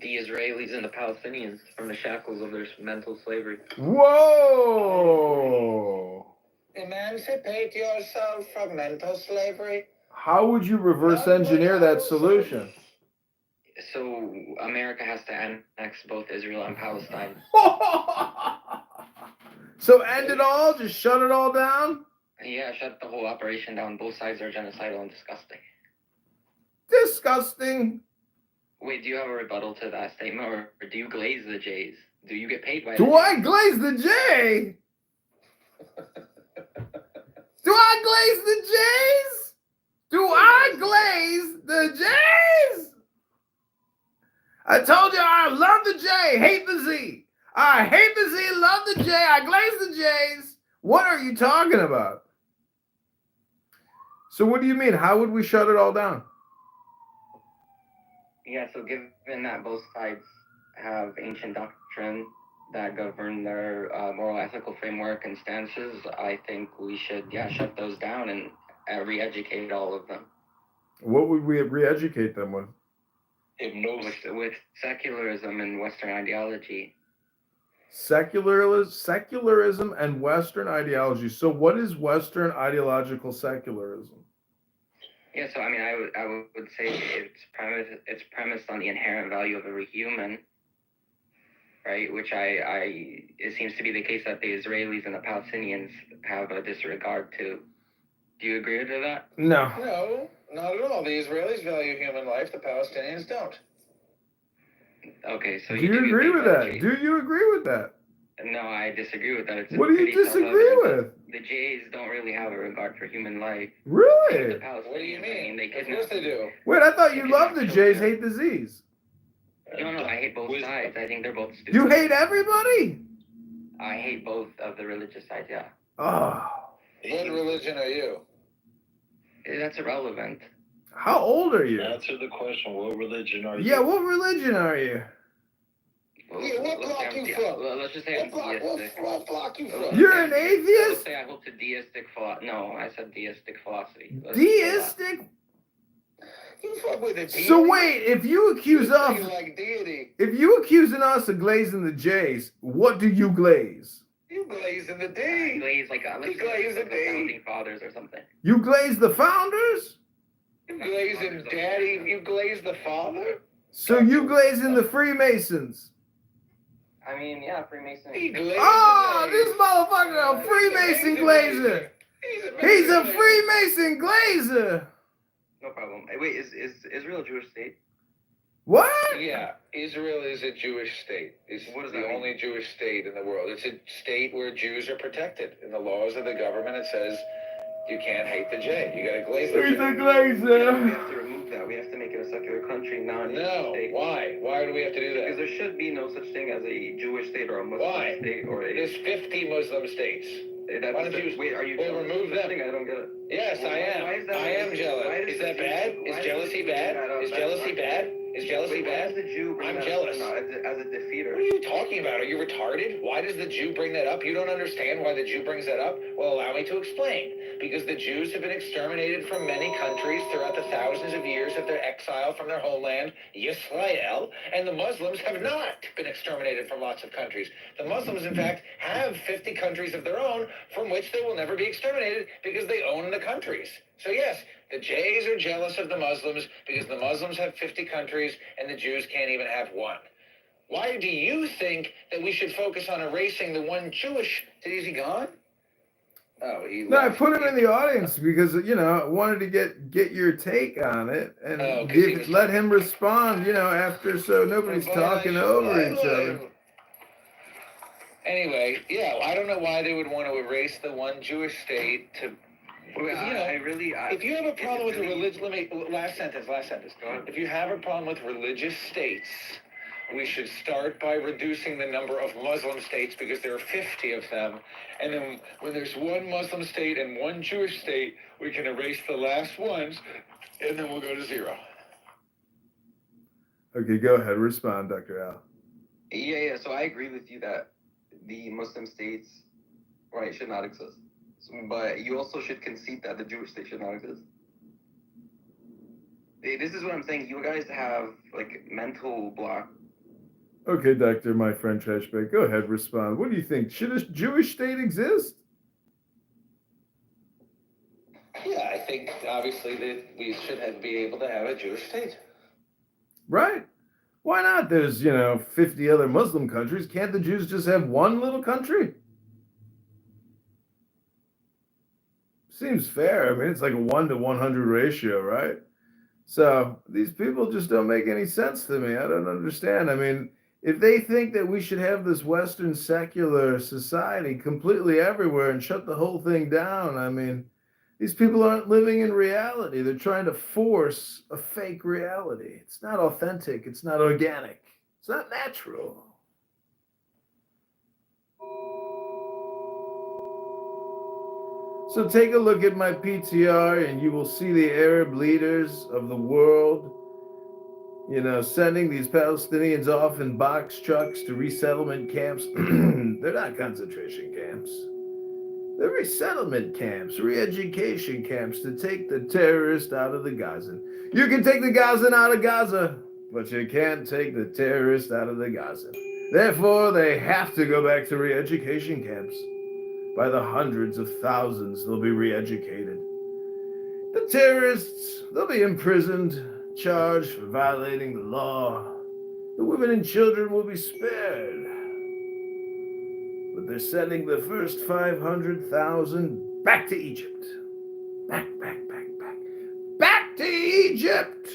the Israelis and the Palestinians from the shackles of their mental slavery. Whoa! Emancipate yourself from mental slavery. How would you reverse engineer that solution? So America has to annex both Israel and Palestine. So end it all? Just shut it all down? Yeah, shut the whole operation down. Both sides are genocidal and disgusting. Disgusting. Wait, do you have a rebuttal to that statement, or do you glaze the J's? Do you get paid by Do the I J's? glaze the J? Do I glaze the J's? Do I glaze the J's? I told you I love the J, hate the Z. I hate the Z, love the J, I glaze the J's. What are you talking about? So what do you mean? How would we shut it all down? Yeah, so given that both sides have ancient doctrine that govern their moral ethical framework and stances, I think we should, shut those down and re-educate all of them. What would we re-educate them with? With secularism and Western ideology. Secularism and Western ideology. So what is Western ideological secularism? Yeah, so I mean, I would say it's premised on the inherent value of every human, right? Which it seems to be the case that the Israelis and the Palestinians have a disregard to. Do you agree with that? No. No, not at all. The Israelis value human life. The Palestinians don't. Okay, so do you agree with that? Do you agree with that? No, I disagree with that. What do you disagree with? The Jays don't really have a regard for human life. Really? What do you mean? They Of course they do. Wait, I thought you loved the Jays, hate the Z's. No, I hate both sides. I think they're both stupid. You hate everybody? I hate both of the religious sides, yeah. Oh. What religion are you? That's irrelevant. How old are you? Answer the question. What religion are you? Yeah, what religion are you? Yeah, what block you from? Let's just say I'm theistic. What block you from? You're an atheist? Let's say I hold to deistic philosophy. No, I said deistic philosophy. Deistic? You fuck with a deity? So wait, if you accuse us, like deity. if you accusing us of glazing the J's, what do you glaze? You glaze in the D. I glaze like You glaze the the D. founding fathers or something. You glaze the founders? You glaze in daddy. You glaze the father. So you glaze in the Freemasons? I mean, yeah, Freemason. He glazes. Oh, this motherfucker, a Freemason glazer. He's a Freemason glazer. No problem. Wait, is Israel a Jewish state? What? Yeah, Israel is a Jewish state. It's What does the that mean? only Jewish state in the world. It's a state where Jews are protected. In the laws of the government, it says you can't hate the J. You gotta glaze the He's J. a We glazer. have to remove that. We have to make it a secular country, not a No, state. why? Why do we have to do Because that? there should be no such thing as a Jewish state or a Muslim Why? state or a. There's 50 Muslim states. That's Why don't you? wait, are you Well, jealous remove of this them. thing? I don't get it. Yes, I am. Why is that? I am jealous. Why Is that bad? Is jealousy bad? Is jealousy bad? Is jealousy Wait, why bad? does the Jew bring I'm that jealous. up as a defeater? What are you talking about? Are you retarded? Why does the Jew bring that up? You don't understand why the Jew brings that up? Well, allow me to explain. Because the Jews have been exterminated from many countries throughout the thousands of years of their exile from their homeland, Yisrael, and the Muslims have not been exterminated from lots of countries. The Muslims, in fact, have 50 countries of their own from which they will never be exterminated because they own the countries. So yes, the Jays are jealous of the Muslims because the Muslims have 50 countries and the Jews can't even have one. Why do you think that we should focus on erasing the one Jewish? Is he gone? Oh, he No, I left. put him in the audience because, you know, I wanted to get your take on it and let him respond, you know, after, so nobody's talking over each other. Anyway, yeah, I don't know why they would want to erase the one Jewish state to. If you have a problem with religion, last sentence. Go ahead. If you have a problem with religious states, we should start by reducing the number of Muslim states because there are 50 of them. And then when there's one Muslim state and one Jewish state, we can erase the last ones, and then we'll go to zero. Okay, go ahead. Respond, Dr. Al. Yeah. So I agree with you that the Muslim states, right, should not exist. But you also should concede that the Jewish state should not exist. This is what I'm saying. You guys have like mental block Okay, Doctor, my friend Trashbag, go ahead, respond. What do you think? Should a Jewish state exist? Yeah, I think obviously that we should be able to have a Jewish state. Right? Why not? There's, 50 other Muslim countries. Can't the Jews just have one little country? Seems fair. I mean, it's like a 1 to 100 ratio, right? So these people just don't make any sense to me. I don't understand. I mean, if they think that we should have this Western secular society completely everywhere and shut the whole thing down, I mean, these people aren't living in reality. They're trying to force a fake reality. It's not authentic. It's not organic. It's not natural. So take a look at my PTR and you will see the Arab leaders of the world, sending these Palestinians off in box trucks to resettlement camps. They're not concentration camps. They're resettlement camps, re-education camps to take the terrorist out of the Gazan. You can take the Gazan out of Gaza, but you can't take the terrorist out of the Gazan. Therefore, they have to go back to re-education camps. By the hundreds of thousands, they'll be re-educated. The terrorists, they'll be imprisoned, charged for violating the law. The women and children will be spared. But they're sending the first 500,000 back to Egypt. Back. Back to Egypt!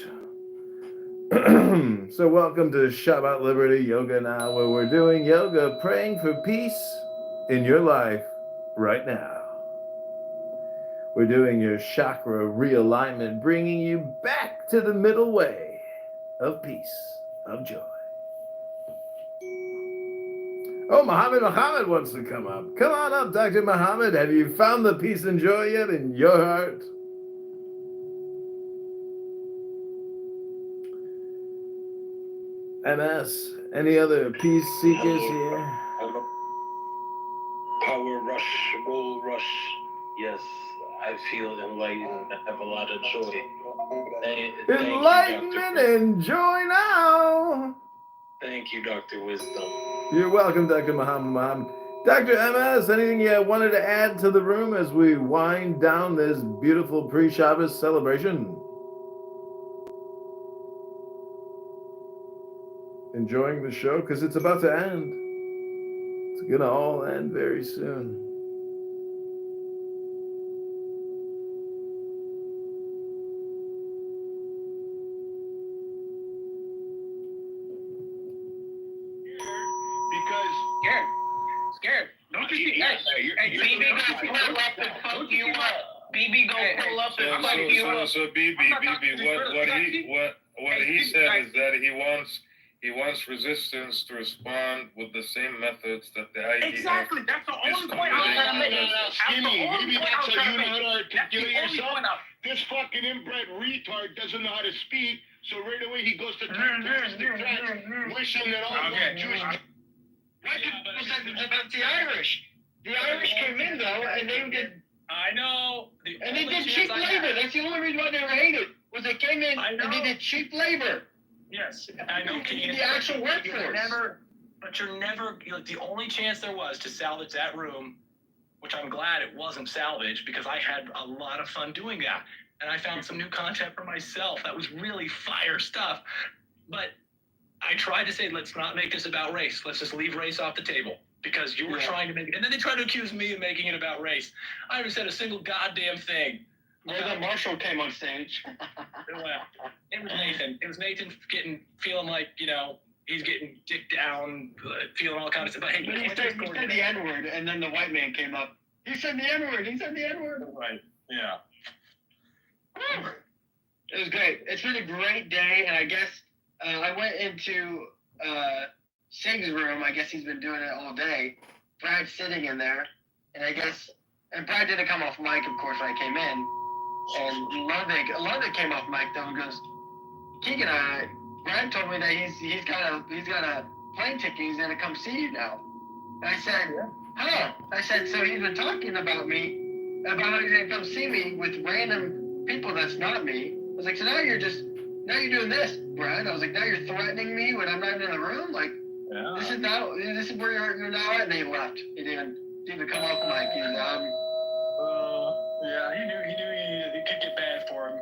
So welcome to Shabbat Liberty Yoga Now, where we're doing yoga, praying for peace in your life right now. We're doing your chakra realignment, bringing you back to the middle way of peace, of joy. Oh, Muhammad wants to come up. Come on up, Dr. Muhammad. Have you found the peace and joy yet in your heart? MS, any other peace seekers here? Power rush, roll rush. Yes, I feel enlightened. I have a lot of joy. Enlightenment and joy now. Thank you, Dr. Wisdom. You're welcome, Dr. Muhammad. Dr. MS, anything you wanted to add to the room as we wind down this beautiful pre-Shabbos celebration? Enjoying the show? Because it's about to end. It's going to all end very soon. Scared. Don't you see? Hey, BB go pull up and fuck you up. BB go pull up and fuck you up. So BB, what he said is that he wants resistance to respond with the same methods that the IDF. Exactly. That's the only point I was trying to make. Skinny, maybe that's how you know how to articulate yourself. This fucking inbred retard doesn't know how to speak, so right away he goes to terroristic threats, wishing that all the Jewish. About the Irish. The Irish came in though, and they did. I know. And they did cheap labor. That's the only reason why they were hated. Was they came in and they did cheap labor. Yes, I know. The actual workforce. You're never. The only chance there was to salvage that room, which I'm glad it wasn't salvaged because I had a lot of fun doing that, and I found some new content for myself that was really fire stuff, but. I tried to say, let's not make this about race. Let's just leave race off the table because you were trying to make it. And then they tried to accuse me of making it about race. I haven't said a single goddamn thing. Well, then Marshall came on stage. Well, it was Nathan. It was Nathan feeling like, he's getting dicked down, feeling all kinds of stuff. But hey, he said the N-word, and then the white man came up. He said the N-word. Right. Yeah. It was great. It's been a great day, and I guess I went into Sig's room. I guess he's been doing it all day. Brad's sitting in there, and Brad didn't come off mic, of course, when I came in. And Ludwig came off mic though and goes, Keegan, Brad told me that he's got a plane ticket. He's gonna come see you now. And I said, huh? I said, so he's been talking about me, about how he's gonna come see me with random people that's not me. I was like, so now you're doing this, Brad. I was like, now you're threatening me when I'm not in the room? Like, Yeah. This is where you're now at, and they left. He didn't even come off the mic. He was Yeah, he knew it could get bad for him.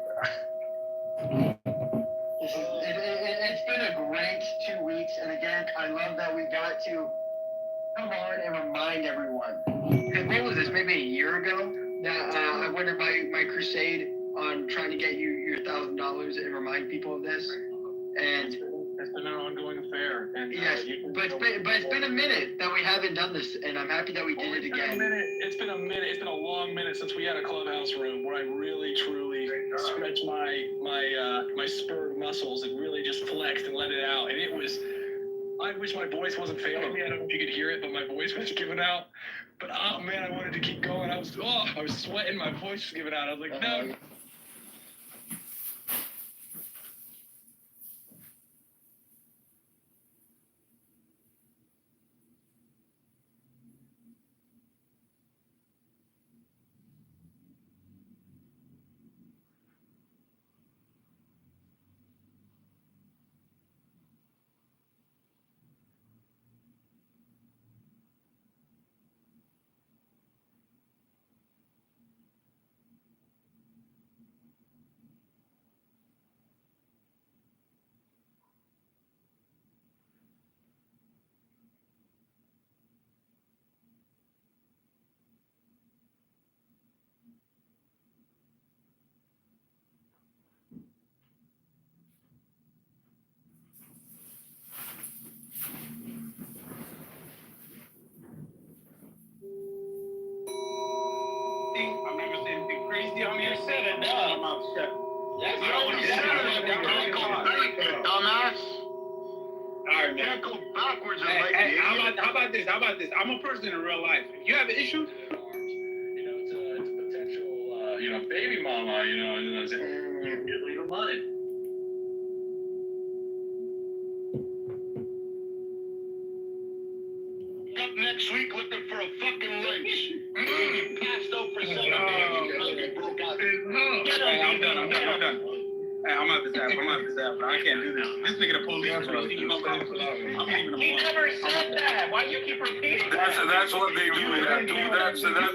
It's been a great 2 weeks, and again, I love that we got to come on and remind everyone. Because what was this? Maybe a year ago that I went on my crusade on trying to get you your $1,000 and remind people of this. And it's been an ongoing affair. And, yes, but it's been a minute that we haven't done this, and I'm happy that we did it again. It's been a minute. It's been a long minute since we had a clubhouse room where I really, truly stretched my spurred muscles and really just flexed and let it out. And it was. I wish my voice wasn't failing me. I don't know if you could hear it, but my voice was giving out. But oh man, I wanted to keep going. I was sweating. My voice was giving out. I was like, no. I've never seen anything crazy. I mean, I said it now. I'm upset. Yes, Dumbass. All right, man. Can't go backwards and Hey, how about this? I'm a person in real life. If you have an issue, it's a potential, baby mama, you leave them on it. Up next week looking for a fucking wrench. Passed out for 7 days. Broke out. Hey, I'm done. Hey, I'm out this app. I can't do this. This nigga the police. I'm leaving him alone. He never said that. Why do you keep repeating that? That's what they do. That's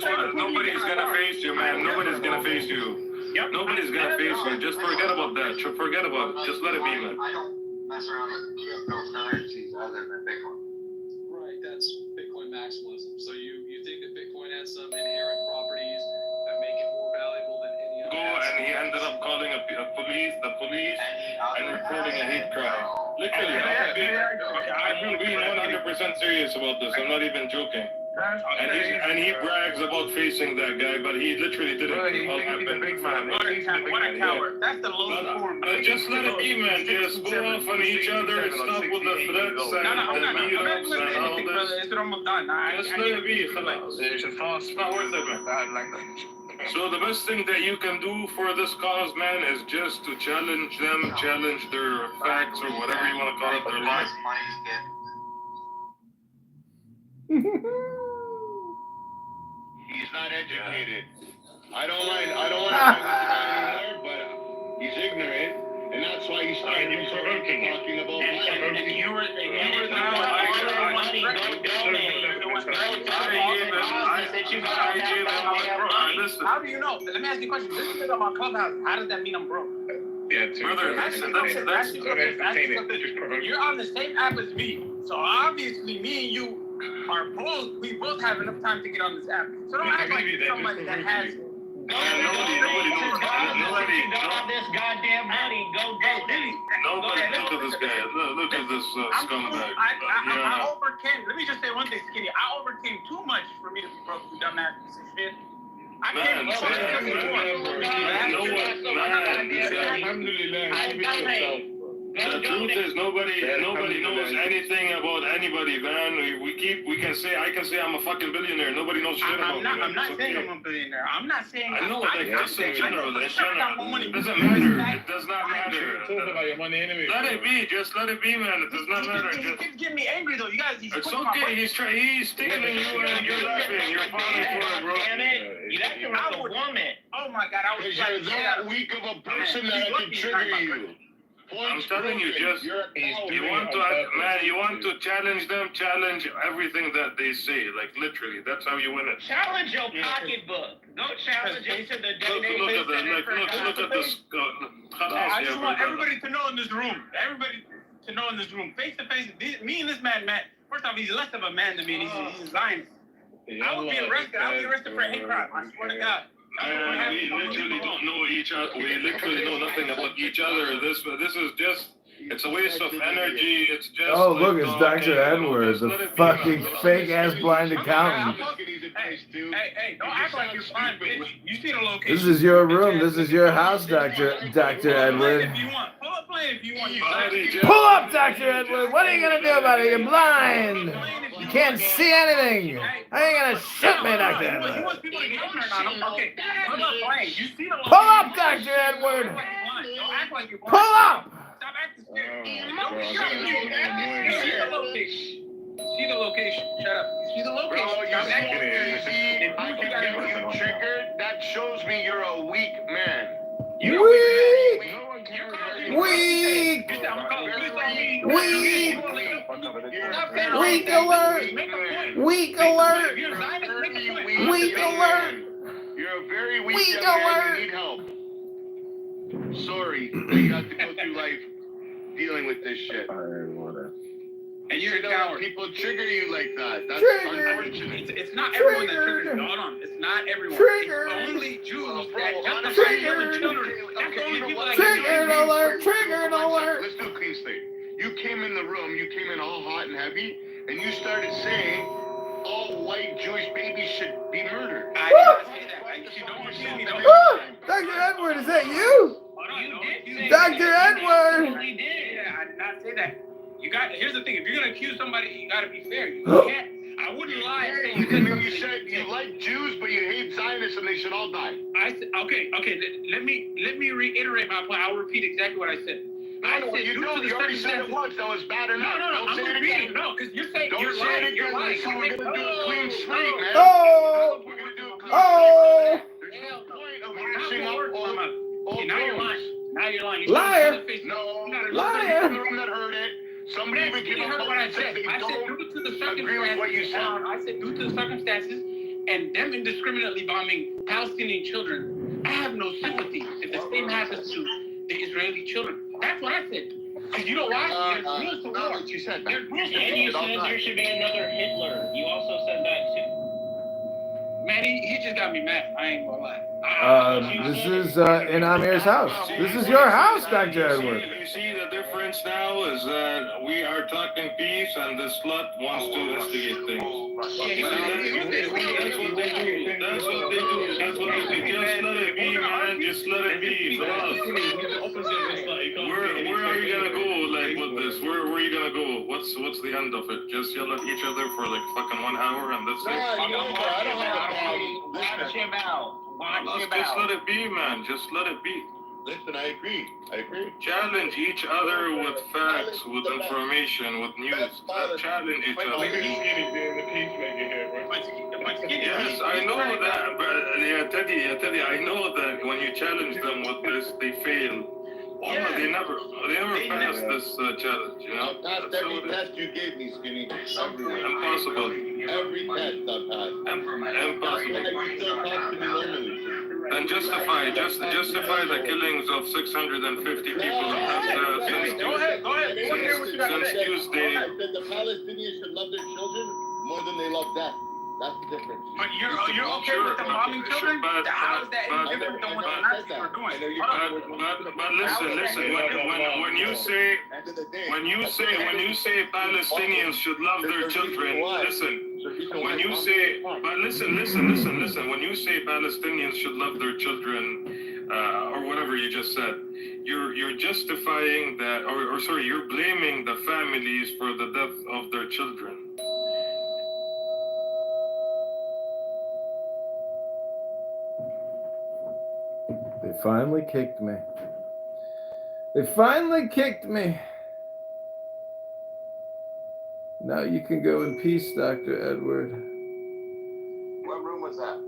what. Nobody's gonna face you, man. Nobody's gonna face you. Yep. Nobody's gonna face you. Just forget about that. Forget about it. Just let it be, man. I don't mess around with cryptocurrencies other than Bitcoin. Right, that's Bitcoin maximalism. So you think that Bitcoin has some inherent properties that make it more valuable than any other? And he ended up calling the police, and reporting a hate crime. Literally, I'm being 100% serious about this. I'm not even joking. And he brags about facing that guy, but he literally didn't. What a coward. That's the lowest form. Just let it be, man. Just go off on each other and stop with the threats and the meetups and all this. It's almost done. Just let it be, fellas. It's not worth it, man. So the best thing that you can do for this cause, man, is just to challenge them, challenge their facts or whatever you want to call it, their lies. He's not educated. I don't mind anymore, but he's ignorant, and that's why he's talking about And you were How do you know? Let me ask you a question. This is about Clubhouse. How does that mean I'm broke? Brother, that's You're on the same app as me, so obviously me and you are both. We both have enough time to get on this app. So don't act like somebody that has. nobody got this goddamn money. Go get it. Nobody look at this guy. Look at this scumbag. I overcame. Let me just say one thing, Skinny. I overcame too much for me to be broke, you dumbass piece of shit. I can't The truth is nobody knows anything about anybody, man. I can say I'm a fucking billionaire. Nobody knows shit about me. I'm not saying I'm a billionaire. I'm not saying. I know, like just in general. It doesn't matter. It does not matter. Let it be. Just let it be, man. It does not matter. He keeps getting me angry though. You guys. It's okay. He's stealing you and you're laughing. You're falling for it, bro. Damn it! You acting like a woman. Oh my God! I was You're that weak of a person that I can trigger you. I'm telling you, just you want to challenge them, challenge everything that they say, like literally. That's how you win it. Challenge your pocketbook. Don't challenge it to the Look at this. I just want everybody to know in this room. Everybody to know in this room, face to face. Me and this man, Matt. First off, he's less of a man than me, and he's a Zionist. I would be arrested. I would be arrested for a hate crime. I swear to God. We literally don't know each other. We literally know nothing about each other. This is just. It's a waste of energy. It's just. Oh, look, it's Dr. Edwards, the fucking fake-ass blind accountant. Hey, don't act like you're blind, bitch. You see the location. This is your room. This is your house, Dr. Edward. If you want. Pull up play if you want. Pull up, Dr. Edward. What are you going to do about it? You're blind. You can't see anything. How are you going to shoot me, Dr. Edward? He wants people to get turned on him. Okay. Pull up play. You see the location. Pull up, Dr. Edward. Don't act like you're blind. Pull up. Stop acting scared. You see the location. See the location. Shut up. You see the location. Bro, you triggered. That shows me you're a weak man. Weak alert. Weak alert. Weak alert. You're a very weak young man. You need help. Sorry, you have to go through life dealing with this shit. And you're a coward. People trigger you like that. That's unfortunate. It's not everyone that triggers. Hold on. It's not everyone. It's only Jews that justify killing children. That's the only people that Triggered alert. Triggered alert. Let's do a clean slate. You came in the room, you came in all hot and heavy, and you started saying all white Jewish babies should be murdered. I did not say that. You don't accuse me. Dr. Edward, is that you? Dr. Edward. I did not say that. Here's the thing. If you're gonna accuse somebody, you gotta be fair. You can't. I wouldn't lie and say You said you like Jews, but you hate Zionists, and they should all die. I said okay. Let me reiterate my point. I'll repeat exactly what I said. I said you already said it once. That was bad enough. No. I'm repeating. No, because you're saying you're lying. You're lying. So we're gonna do a clean sweep, man. Oh. We're gonna do a clean Oh. There's no point of mashing up all now you're lying. Now you're lying. Liar. No, Liar. in the room that heard it. Somebody even came up what I said. They I said don't due to the agree with what you circumstances. said. I said due to the circumstances and them indiscriminately bombing Palestinian children, I have no sympathy if the same happens to the Israeli children. That's what I said. Because you know why? There's rules to war. What you said. There's rules to war. And you said there should be another Hitler. You also said that too. Man, he just got me mad. I ain't gonna lie. This is in Amir's house. This is your house, Dr. Edward. You see the difference now is that we are talking peace and the slut wants to instigate things. That's what they do. That's what they do. That's what they do. Just let it be, man. Just let it be. Where are you gonna go like with this? Where are you gonna go? What's the end of it? Just yell at each other for like fucking 1 hour and that's it? I don't have a problem. Watch him out. Just let it be, man. Just let it be. Listen, I agree. Challenge each other with facts, with information, with news. Challenge each other. Yes, I know that, but Teddy, I know that when you challenge them with this, they fail. They never pass this challenge, you know? I've passed every test you gave me, Skinny. Impossible. Every test I've passed. Impossible. You still talk to me normally. And justify the killings of 650 people Go ahead. since Tuesday. I said the Palestinians should love their children more than they love death. That's the difference. But you're okay with the bombing children? How is that any different than what the Nazis were doing? But listen. When you say Palestinians should love their children, listen. When you say, but listen. When you say Palestinians should love their children, or whatever you just said, you're justifying that, or sorry, you're blaming the families for the death of their children. They finally kicked me. They finally kicked me. Now you can go in peace, Dr. Edward. What room was that?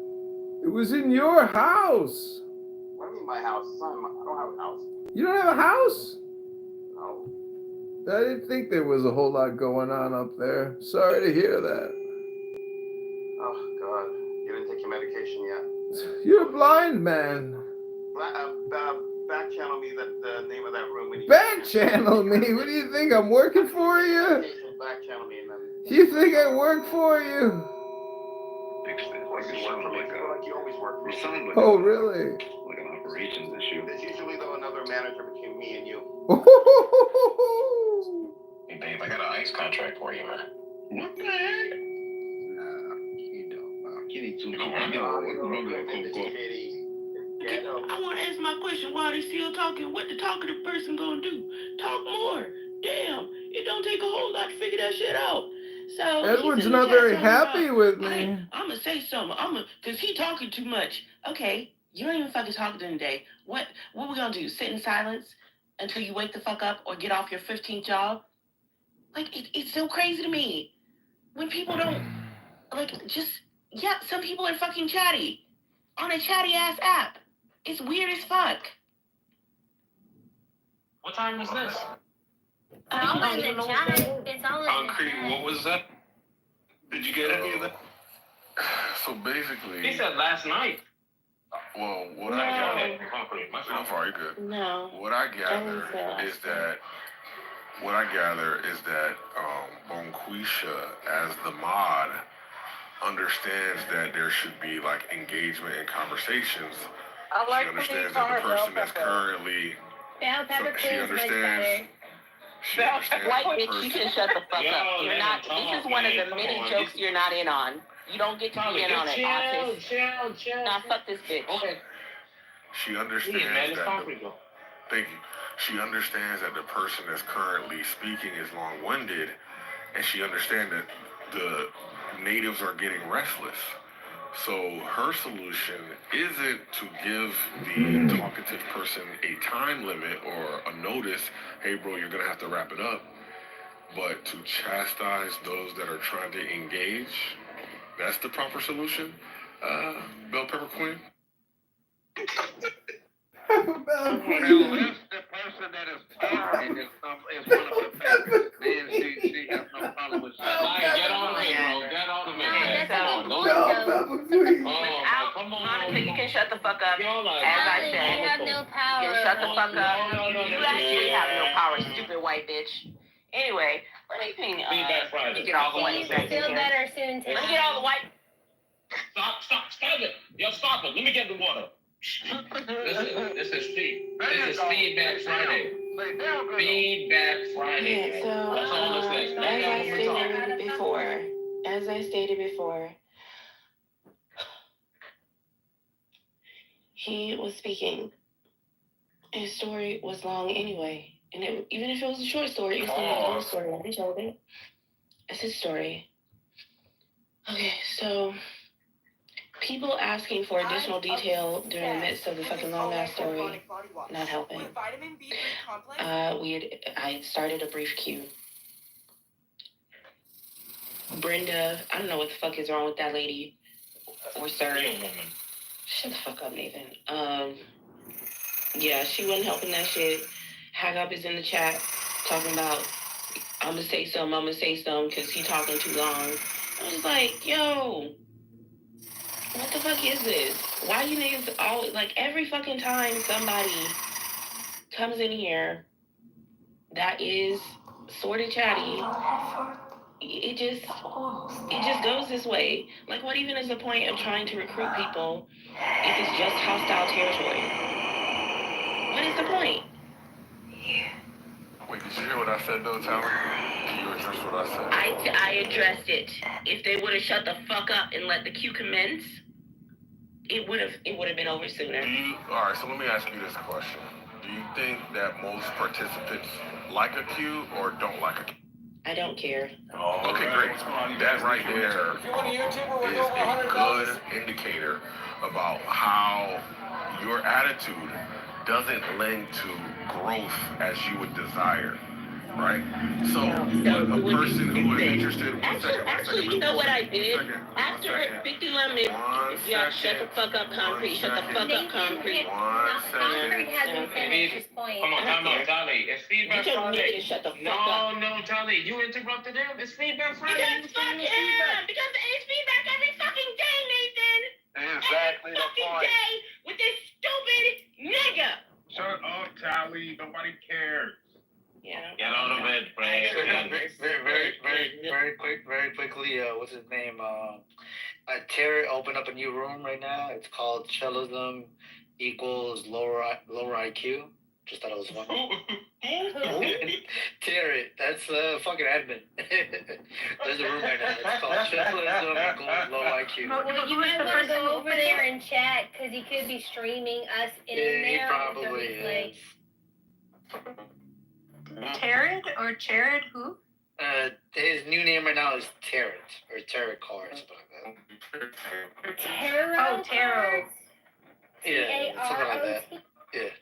It was in your house. What do you mean my house? I don't have a house. You don't have a house? I didn't think there was a whole lot going on up there. Sorry to hear that. Oh, God. You didn't take your medication yet. You're a blind man. Back channel me the name of that room. When you Back channel me? What do you think? I'm working for you? Back channel me and then. You think I work for you? Like you always work for me. Oh, really? Like an operations issue. There's usually, though, another manager between me and you. Hey, babe, I got an ice contract for you, man. What the heck? Nah, you don't. Kitty too. I want to ask my question while they still talking. What the talkative person gonna do? Talk more. Damn, it don't take a whole lot to figure that shit out. So Edward's not very happy with me. I'm gonna say something. Cause he talking too much. Okay, you ain't even fucking talking today. What we gonna do? Sit in silence until you wake the fuck up or get off your 15th job? Like it's so crazy to me when people don't some people are fucking chatty on a chatty ass app. It's weird as fuck. What time was this? Concrete, what was that? Did you get any of that? So basically, He said last night. well, what No. I gather, so far you're good. No. What I gather is that Bonquisha, as the mod, understands that there should be like engagement and conversations. She understands that the person that's currently. She understands. White bitch, you can shut the fuck up. You're not. This is one of the many jokes you're not in on. You don't get to be in on it. Chill. Nah, fuck this bitch. Okay. She understands that. Thank you. She understands that the person that's currently speaking is long-winded, and she understands that the natives are getting restless. So her solution isn't to give the talkative person a time limit or a notice, hey bro, you're gonna have to wrap it up, but to chastise those that are trying to engage. That's the proper solution. Bell Pepper Queen. Well, that's the person that is talking is one of the favorites. Then she has no problem with that. Get on me, bro. Get on me. Monica, you can shut the fuck up. As I said, you have no power. You can shut the fuck up. You actually have no power, stupid white bitch. Anyway, let me ping. Get all the white back in Feel here. better soon, Tim. Let me get all the white. Stop it. Yo, stop it. Let me get the water. This is Feedback Friday. Feedback Friday. Yeah, so That's all this is. As I stated before, he was speaking. His story was long anyway, and even if it was a short story, it was still a long story. I told it. It's his story. Okay, so people asking for additional detail during the midst of the fucking long ass story, not helping. I started a brief queue. Brenda, I don't know what the fuck is wrong with that lady or sir. Shut the fuck up, Nathan. Yeah, she wasn't helping that shit. Hag Up is in the chat talking about I'm gonna say something because he talking too long. I was like, yo, what the fuck is this? Why you niggas always, like, every fucking time somebody comes in here that is sort of chatty, it just goes this way. Like, what even is the point of trying to recruit people if it's just hostile territory? What is the point? Wait, did you hear what I said though, Tyler? Can you address what I said? I addressed it. If they would have shut the fuck up and let the queue commence, it would have been over sooner. All right, so let me ask you this question. Do you think that most participants like a queue or don't like a queue? I don't care. Okay, great. That right there is a good indicator about how your attitude doesn't lend to growth as you would desire. Right. So a person who is interested. Actually, you know what I did? After 50 lemons, yeah, shut the fuck up, concrete. Shut the fuck up, concrete. Concrete hasn't finished his point. Come on, time out, Tali. It's feedback You told me Friday. to shut the fuck up. No, Tali, you interrupted him. It's feedback Friday. Because fuck him! Because it's feedback every fucking day, Nathan! Exactly every fucking day with this stupid nigga! Shut up, Tally. Nobody cares. Yeah. Get out of bed, Frank. Very quickly, what's his name? Terry opened up a new room right now. It's called Cellism equals lower IQ. Just thought it was funny. Terry, that's fucking admin. There's a room right now. It's called Cellism equals low IQ. Well, you might want to go over there and chat because he could be streaming us in there. He probably is. Tarot or Jared? Who? His new name right now is Tarot or Tarot Carr or something like that. Tarot. Oh, tarot. Yeah, something like that. Yeah.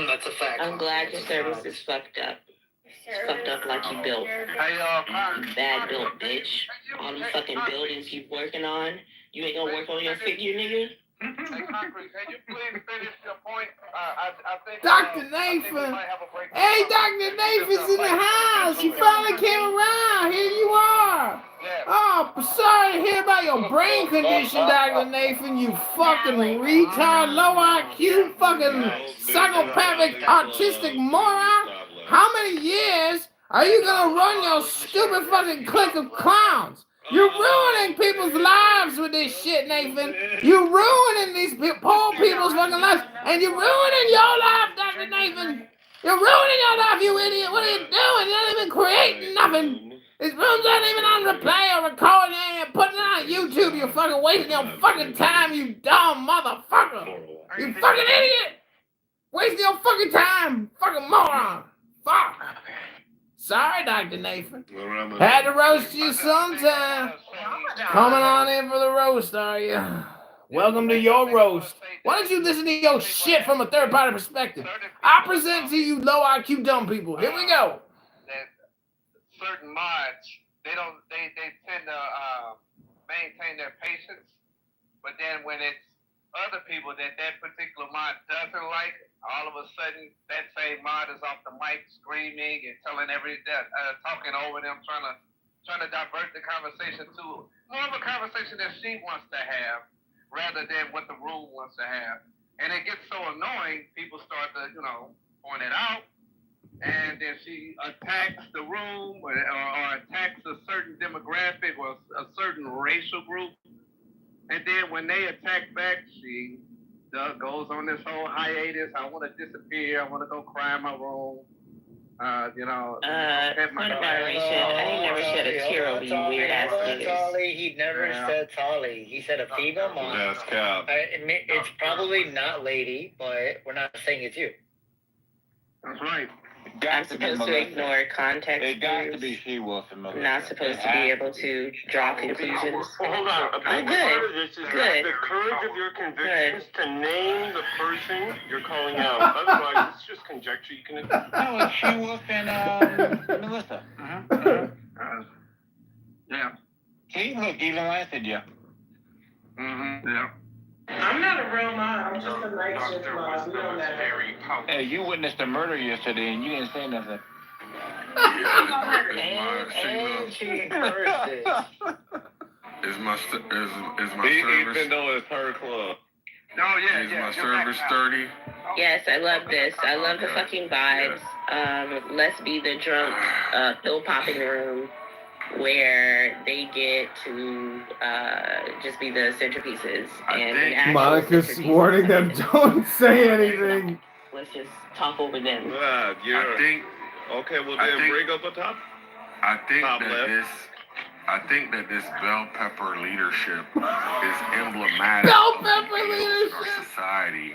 That's a fact. I'm glad your service is fucked up. It's fucked up like you built. Bad built, bitch. All them fucking buildings you working on. You ain't gonna work on your figure, nigga? Hey, Concrete, can you please finish your point? I think Dr. Nathan. Hey, Dr. Nathan's in the house. You finally came around. Here you are. Oh, sorry to hear about your brain condition, Dr. Nathan. You fucking retard, low IQ, fucking psychopathic, autistic moron. How many years are you gonna run your stupid fucking clique of clowns? You're ruining people's lives with this shit, Nathan. You're ruining these poor people's fucking lives. And you're ruining your life, Dr. Nathan. You're ruining your life, you idiot. What are you doing? You're not even creating nothing. These rooms aren't even on replay or recording. You ain't putting it on YouTube. You're fucking wasting your fucking time, you dumb motherfucker. You fucking idiot. Wasting your fucking time. Fucking moron. Fuck. Sorry, Dr. Nathan. Had to roast you sometime. Coming on in for the roast, are you? Welcome to your roast. Why don't you listen to your shit from a third-party perspective? I present to you low IQ dumb people. Here we go. That certain mods, they tend to maintain their patience, but then when it's other people that particular mod doesn't like, all of a sudden that same mod is off the mic screaming and telling talking over them, trying to divert the conversation to more of a conversation that she wants to have rather than what the room wants to have. And it gets so annoying, people start to, point it out, and then she attacks the room or attacks a certain demographic or a certain racial group. And then when they attack back, she goes on this whole hiatus. I want to disappear. I want to go cry in my room. Point of moderation. I ain't never shed a tear over you weird ass niggas. He never said Tolly. He said a female mom. That's cap. It's probably not lady, but we're not saying it's you. That's right. I'm supposed to ignore context. It got to be she was familiar. I'm not supposed to be able to draw conclusions. Well, hold on. A big part of this is the courage of your convictions to name the person you're calling out. Otherwise, it's just conjecture. You can. No, it's she was and Melissa. Yeah. See, look, even lasted you. Yeah. I'm not a real mom. I'm just a night shift mom. We don't matter. Hey, you witnessed a murder yesterday and you didn't say nothing. Is my service? Even though it's her club. Oh yeah. Is my service 30? Yes, I love this. I love the fucking vibes. Let's be the drunk pill popping room where they get to just be the centerpieces. And Monica's warning them, don't say anything. Let's just talk over them. Okay, well then bring up a top. I think that this bell pepper leadership is emblematic of our society,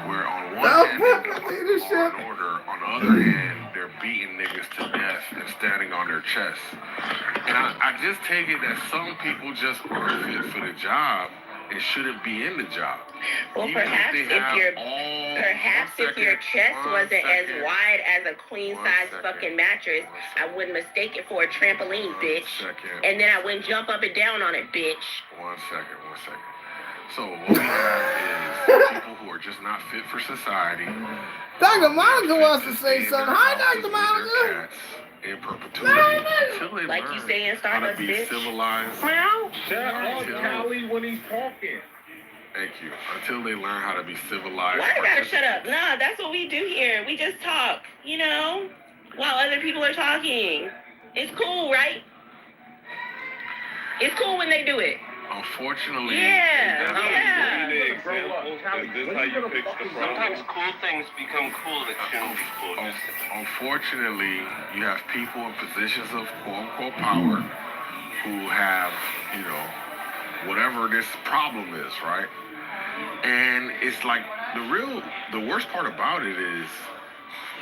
where on one hand there's law and order, on the other hand they're beating niggas to death and standing on their chests. And I just take it that some people just aren't fit for the job, and shouldn't be in the job. Well, perhaps if your chest wasn't as wide as a queen size fucking mattress, I wouldn't mistake it for a trampoline, bitch. And then I wouldn't jump up and down on it, bitch. One second. So what we have is people who are just not fit for society. Dr. Monica wants to say something. Hi, Dr. Monica. In perpetuity. Like you say in Starbucks, bitch. Civilized. Shut up, Callie, when he's talking. Thank you. Until they learn how to be civilized. Why you gotta shut up? Nah, that's what we do here. We just talk, while other people are talking. It's cool, right? It's cool when they do it. Unfortunately, Sometimes cool things become cool that shouldn't be cool. Unfortunately, you have people in positions of quote-unquote power who have, whatever this problem is, right? And it's like the worst part about it is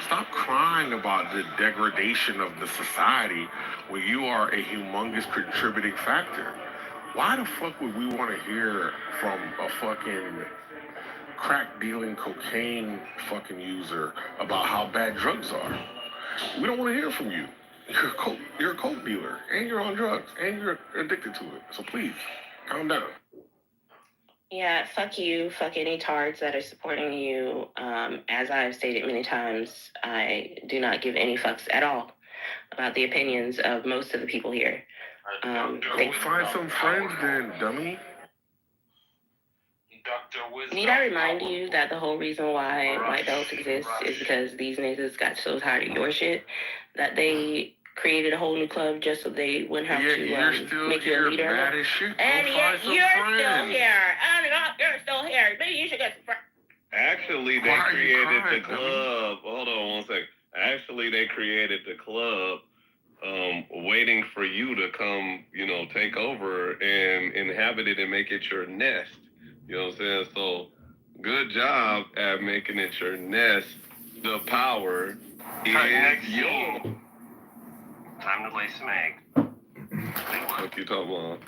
stop crying about the degradation of the society when you are a humongous contributing factor. Why the fuck would we want to hear from a fucking crack dealing cocaine fucking user about how bad drugs are? We don't want to hear from you. You're a coke dealer, and you're on drugs, and you're addicted to it. So please, calm down. Yeah, fuck you, fuck any tards that are supporting you. As I've stated many times, I do not give any fucks at all about the opinions of most of the people here. Go find some friends then, dummy. Need I remind you that the whole reason why white belts exist is because these niggas got so tired of your shit that they created a whole new club just so they wouldn't have to make you a leader. And yet you're still here. You're still here. Maybe you should get some friends. Actually, they created the club. Hold on one second. Actually, they created the club waiting for you to come, take over and inhabit it and make it your nest. You know what I'm saying? So, good job at making it your nest. The power is yours. Time to lay some eggs. What you talking about?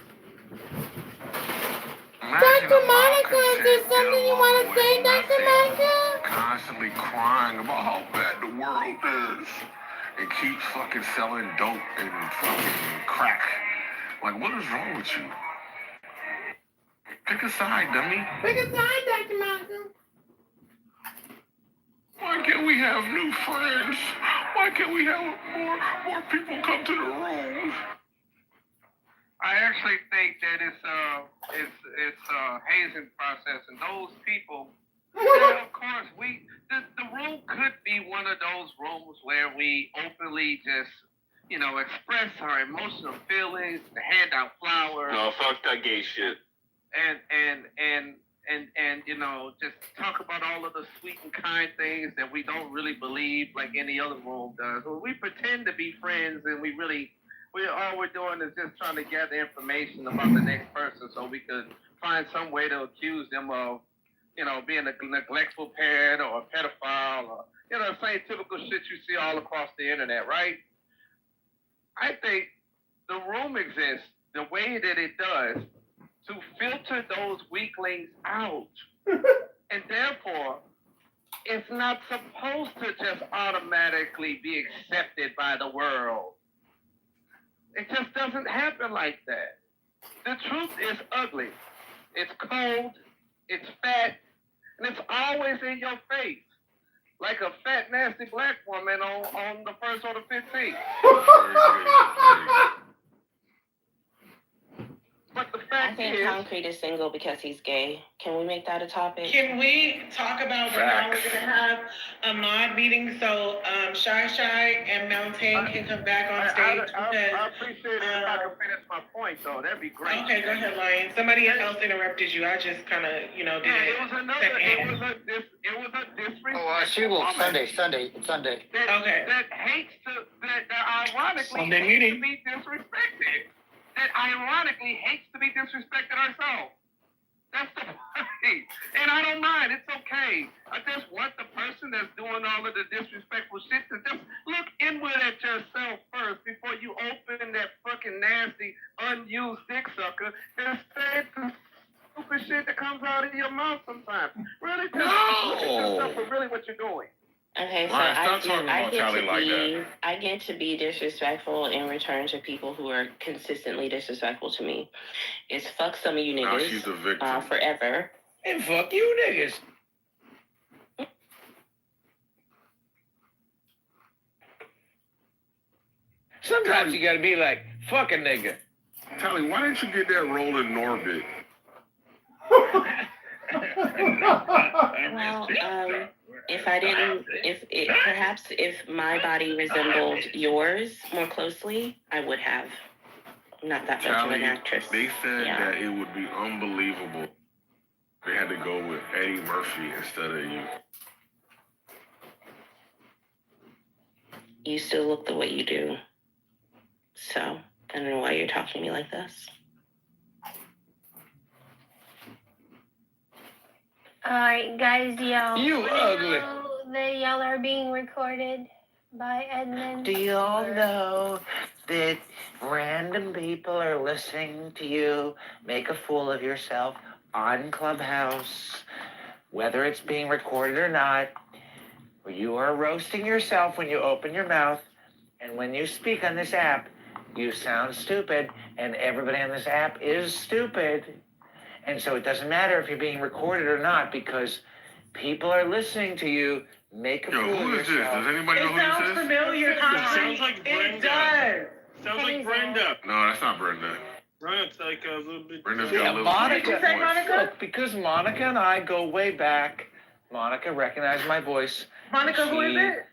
Dr. Monica, is there something you want to say, Dr. Monica? Constantly crying about how bad the world is. And keep fucking selling dope and fucking crack. Like, what is wrong with you? Pick a side, dummy. Pick a side, Dr. Monica. Why can't we have new friends? Why can't we have more people come to the room? I actually think that it's a hazing process, and those people. Of course, the room could be one of those rooms where we openly just, express our emotional feelings, hand out flowers. No, fuck that gay shit. And just talk about all of the sweet and kind things that we don't really believe like any other room does. Well, we pretend to be friends, and all we're doing is just trying to gather information about the next person so we could find some way to accuse them of, being a neglectful parent or a pedophile or, same typical shit you see all across the internet, right? I think the room exists the way that it does to filter those weaklings out. And therefore, it's not supposed to just automatically be accepted by the world. It just doesn't happen like that. The truth is ugly. It's cold. It's fat. And it's always in your face. Like a fat, nasty black woman on the first or the 15th. But the fact I think Concrete is single because he's gay. Can we make that a topic? Can we talk about how we're going to have a mod meeting so Shy and Mountain can come back on stage? I appreciate it if I can finish my point, though. That'd be great. Okay, go ahead, Lion. Somebody else interrupted you. I just kind of, did it. It was a disrespect. Oh, she will. Sunday. That hates that ironically Sunday hates meeting. to be disrespected. That ironically hates to be disrespected herself. That's the point. And I don't mind. It's okay. I just want the person that's doing all of the disrespectful shit to just look inward at yourself first before you open that fucking nasty, unused dick sucker and say the stupid stupid shit that comes out of your mouth sometimes. Really, just No. look at yourself for really what you're doing. Okay, so Ryan, stop talking about Charlie like that. I get to be disrespectful in return to people who are consistently disrespectful to me. It's fuck some of you Now she's the niggas victim. forever. And fuck you niggas. Sometimes you gotta be like, fuck a nigga. Tally, why didn't you get that role in Norbit? Well, if I didn't, perhaps if my body resembled yours more closely, I would have. I'm not that much of an actress. They said that it would be unbelievable. They had to go with Eddie Murphy instead of you. You still look the way you do. So, I don't know why you're talking to me like this. Alright, guys, y'all. You ugly. That y'all are being recorded by Edmund. Do you all know that random people are listening to you make a fool of yourself on Clubhouse, whether it's being recorded or not? You are roasting yourself when you open your mouth, and when you speak on this app, you sound stupid, and everybody on this app is stupid. And so it doesn't matter if you're being recorded or not, because people are listening to you make a fool of yourself. Who is this? Does anybody know who this is? It sounds familiar. It sounds like Brenda. It does. Sounds like Brenda. No, that's not Brenda. Right, it's like a little bit. Brenda's got a little Monica. voice. Look, because Monica and I go way back, Monica recognized my voice. Monica, who is it?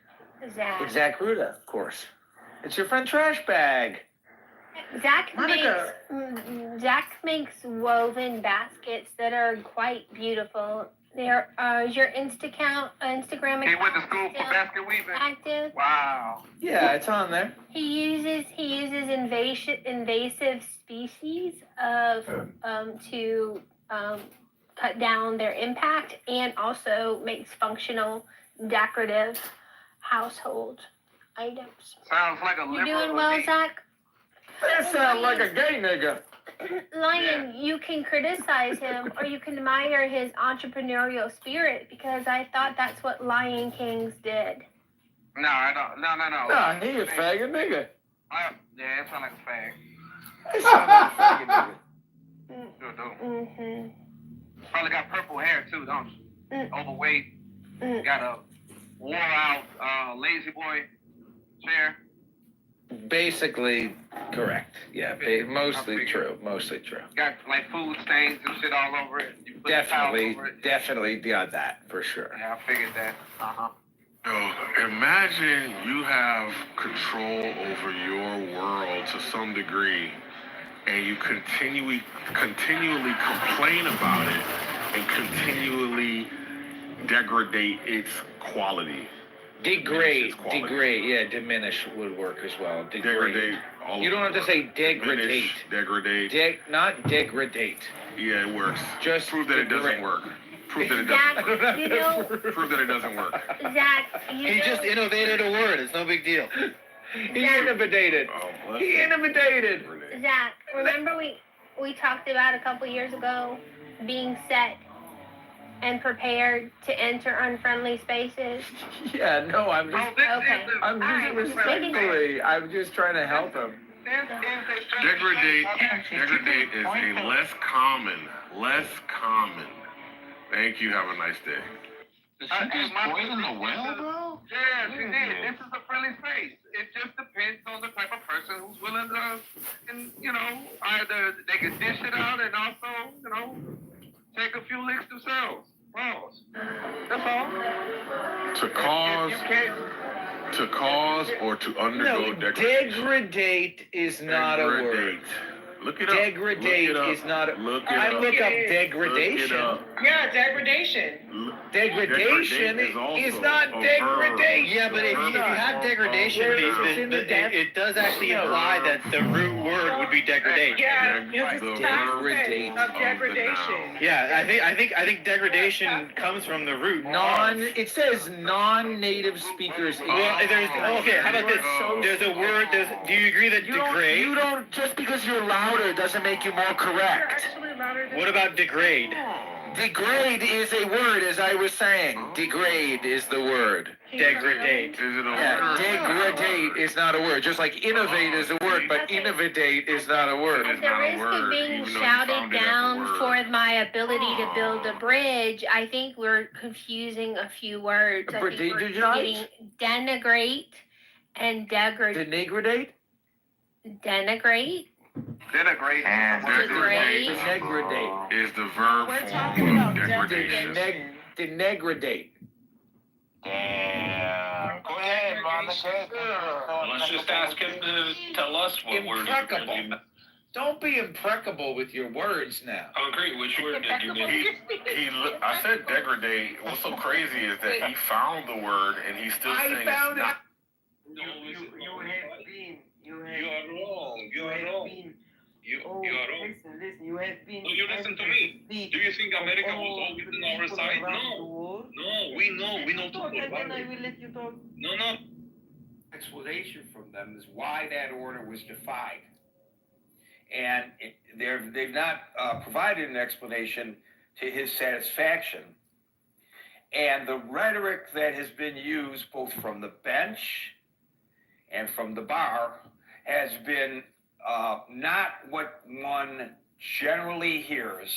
Zach. It's Zach Ruda, of course. It's your friend Trash Bag. Zach Monica. makes woven baskets that are quite beautiful. There is your Instagram account. He went to school for basket weaving. Active. Wow. Yeah, it's on there. He uses invasive species of to cut down their impact, and also makes functional decorative household items. Sounds like a You liberal. doing well, Zach? That sounds like a gay nigga. Lion, you can criticize him or you can admire his entrepreneurial spirit, because I thought that's what Lion Kings did. No, I don't. No. Nah, he a faggot nigga. Yeah, it sounds like a fag. It sounds like a faggot nigga. Sure do. Mm-hmm. Probably got purple hair too, don't you? Overweight. Got a wore out lazy boy chair. Basically correct. Yeah, mostly true. Mostly true. Got like food stains and shit all over it. You put towels over it. Definitely, yeah, that for sure. Yeah, I figured that. Imagine you have control over your world to some degree, and you continually complain about it and continually degrade its quality. Degrade, yeah, diminish would work as well. Degrade. You don't have to say degradate. Degradate. Not degradate. Yeah, it works. Just prove that it doesn't work. Prove that it doesn't work. Prove that it doesn't work. Zach, He just innovated a word. It's no big deal. He innovated. He innovated. Zach, remember we talked about a couple years ago being set and prepared to enter unfriendly spaces? Yeah, no, I'm just respectfully. I'm just trying to help him. Degradate is a less common. Thank you. Have a nice day. Did she just poison the well, bro? Yeah, she did. This is a friendly space. It just depends on the type of person who's willing to, and either they can dish it out and also, take a few licks themselves. Pause. That's all. To cause or to undergo degradation. Degradate is not a word. Look it up. Degradate is not a word. I look up degradation. Yeah, degradation. Degradation is not degradation. Yeah, but if you have degradation, it does actually imply that the root word would be degradation. Yeah, it's a degradate of degradation. Yeah, I think degradation comes from the root. It says non-native speakers. Well, okay. How about this? There's a word. Do you agree that degrade? You don't. Just because you're louder doesn't make you more correct. about her. What about degrade? Degrade is a word, as I was saying. Degrade is the word. Degradate. Is it a Yeah, degradate is not a word. Just like innovate is a word, but innovate is not a word. At the risk of being shouted down for my ability to build a bridge, I think we're confusing a few words. I think we're getting denigrate and degrade. Denigrate? Denigrate? Denigrate. Degrade. Denigrate. Is the verb We're form talking of about degradation. Denigrate. Yeah. Go ahead, Ron. Let's just ask him to tell us what word Impreccable. Don't be impreccable with your words now. Concrete, which word did you mean? I said degradate. What's so crazy is that he found the word and he still saying it's not. You have been. You are wrong. You are wrong. You are wrong. Listen, you have been. So you listen to me. Do you think America was always on our side? No. No, we know too much about it. I will let you talk. No. Explanation from them is why that order was defied. And they've not provided an explanation to his satisfaction. And the rhetoric that has been used both from the bench and from the bar has been not what one generally hears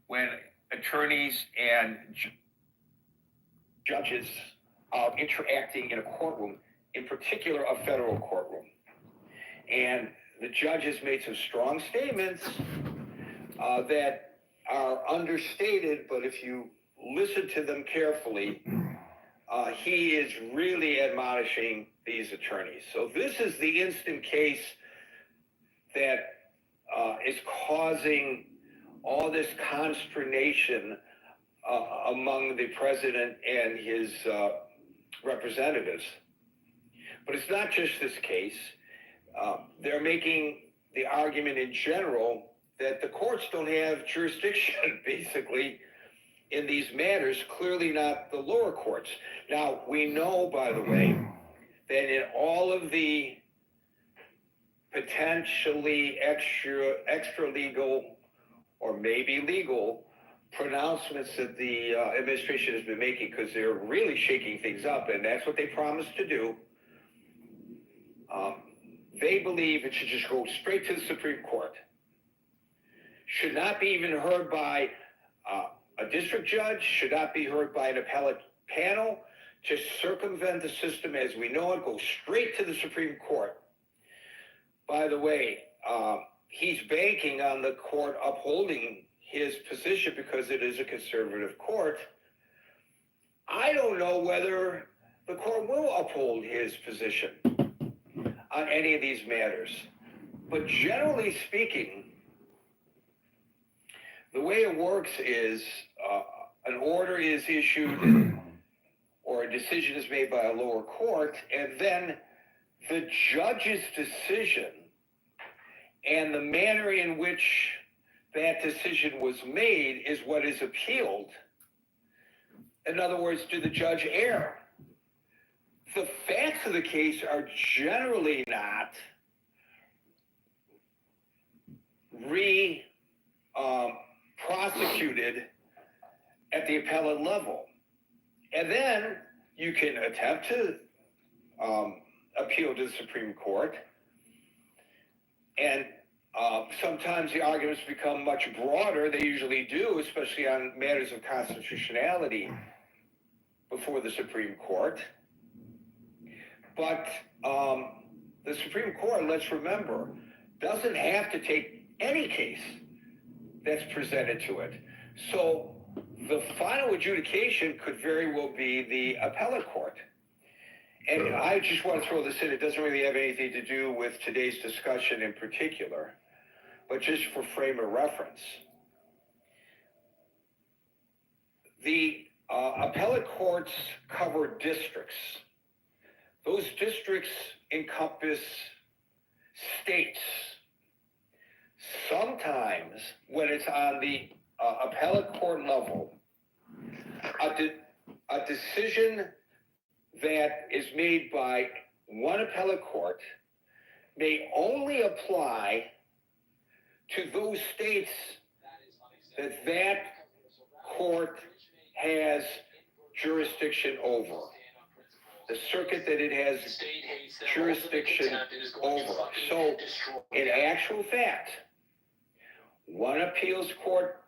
when attorneys and judges are interacting in a courtroom, in particular a federal courtroom. And the judge has made some strong statements that are understated, but if you listen to them carefully, he is really admonishing these attorneys. So this is the instant case that is causing all this consternation among the president and his representatives. But it's not just this case. They're making the argument in general that the courts don't have jurisdiction, basically, in these matters, clearly not the lower courts. Now, we know, by the way, that in all of the potentially extra legal or maybe legal pronouncements that the administration has been making, because they're really shaking things up, and that's what they promised to do. They believe it should just go straight to the Supreme Court. Should not be even heard by a district judge, should not be heard by an appellate panel. Just circumvent the system as we know it, go straight to the Supreme Court. By the way, he's banking on the court upholding his position because it is a conservative court. I don't know whether the court will uphold his position on any of these matters. But generally speaking, the way it works is an order is issued or a decision is made by a lower court, and then the judge's decision and the manner in which that decision was made is what is appealed. In other words, did the judge err? The facts of the case are generally not prosecuted at the appellate level. And then you can attempt to appeal to the Supreme Court. And sometimes the arguments become much broader. They usually do, especially on matters of constitutionality before the Supreme Court. But the Supreme Court, let's remember, doesn't have to take any case that's presented to it. So the final adjudication could very well be the appellate court. And I just want to throw this in. It doesn't really have anything to do with today's discussion in particular, but just for frame of reference. The appellate courts cover districts. Those districts encompass states. Sometimes, when it's on the appellate court level, a decision that is made by one appellate court may only apply to those states that court has jurisdiction over. The circuit that it has jurisdiction over. So, in actual fact, one appeals court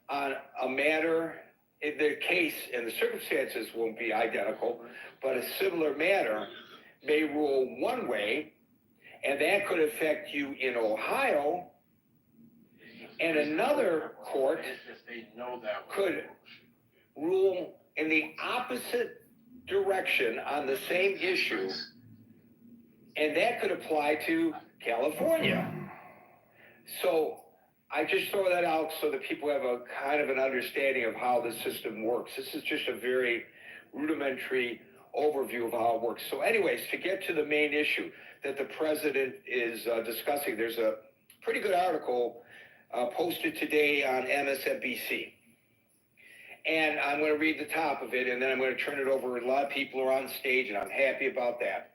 on a matter, in the case and the circumstances won't be identical, but a similar matter may rule one way, and that could affect you in Ohio, and another court could rule in the opposite direction on the same issue, and that could apply to California. So I just throw that out so that people have a kind of an understanding of how the system works. This is just a very rudimentary overview of how it works. So anyways, to get to the main issue that the president is discussing, there's a pretty good article posted today on MSNBC. And I'm going to read the top of it, and then I'm going to turn it over. A lot of people are on stage, and I'm happy about that.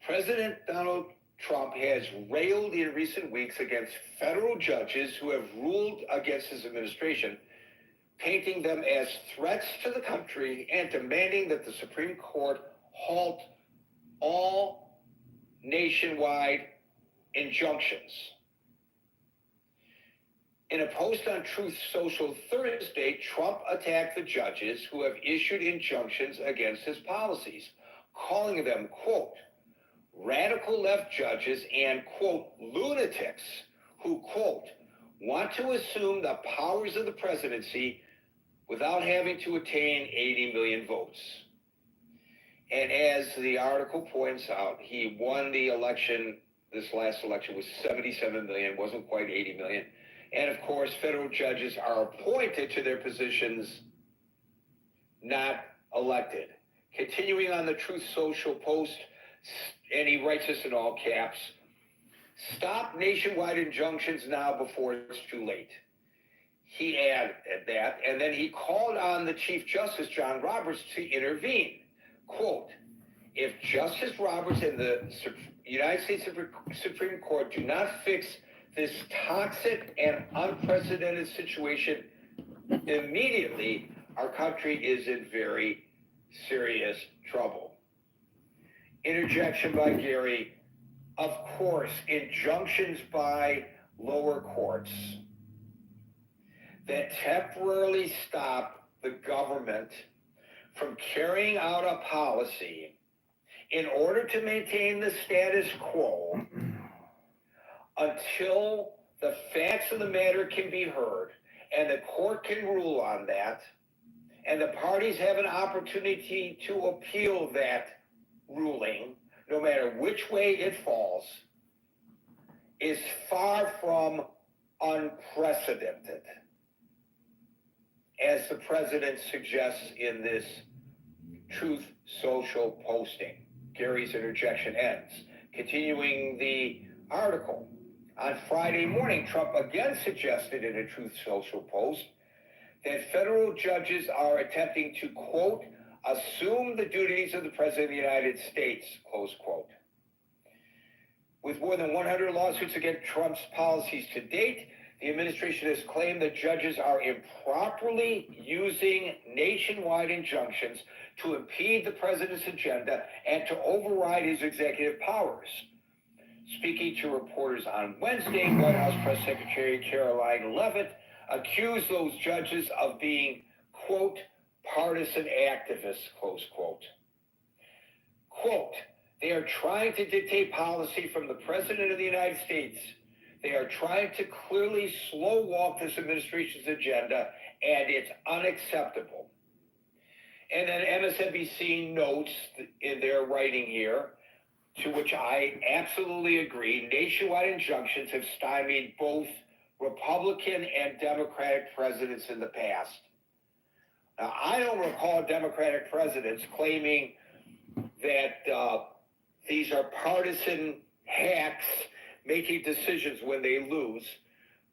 President Donald Trump has railed in recent weeks against federal judges who have ruled against his administration, painting them as threats to the country and demanding that the Supreme Court halt all nationwide injunctions. In a post on Truth Social Thursday, Trump attacked the judges who have issued injunctions against his policies, calling them, quote, radical left judges and, quote, lunatics who, quote, want to assume the powers of the presidency without having to attain 80 million votes. And as the article points out, he won the election, this last election was 77 million, wasn't quite 80 million. And of course, federal judges are appointed to their positions, not elected. Continuing on the Truth Social post, and he writes this in all caps, stop nationwide injunctions now before it's too late. He added that, and then he called on the Chief Justice, John Roberts, to intervene. Quote, if Justice Roberts and the United States Supreme Court do not fix this toxic and unprecedented situation immediately, our country is in very serious trouble. Interjection by Gary. Of course, injunctions by lower courts that temporarily stop the government from carrying out a policy in order to maintain the status quo until the facts of the matter can be heard and the court can rule on that, and the parties have an opportunity to appeal that ruling, no matter which way it falls, is far from unprecedented, as the president suggests in this Truth Social posting. Gary's interjection ends. Continuing the article, on Friday morning, Trump again suggested in a Truth Social post that federal judges are attempting to, quote, assume the duties of the President of the United States, close quote. With more than 100 lawsuits against Trump's policies to date, the administration has claimed that judges are improperly using nationwide injunctions to impede the president's agenda and to override his executive powers. Speaking to reporters on Wednesday, White House Press Secretary Caroline Leavitt accused those judges of being, quote, partisan activists, close quote. Quote, they are trying to dictate policy from the President of the United States. They are trying to clearly slow walk this administration's agenda, and it's unacceptable. And then MSNBC notes in their writing here, to which I absolutely agree, nationwide injunctions have stymied both Republican and Democratic presidents in the past. Now, I don't recall Democratic presidents claiming that these are partisan hacks making decisions when they lose,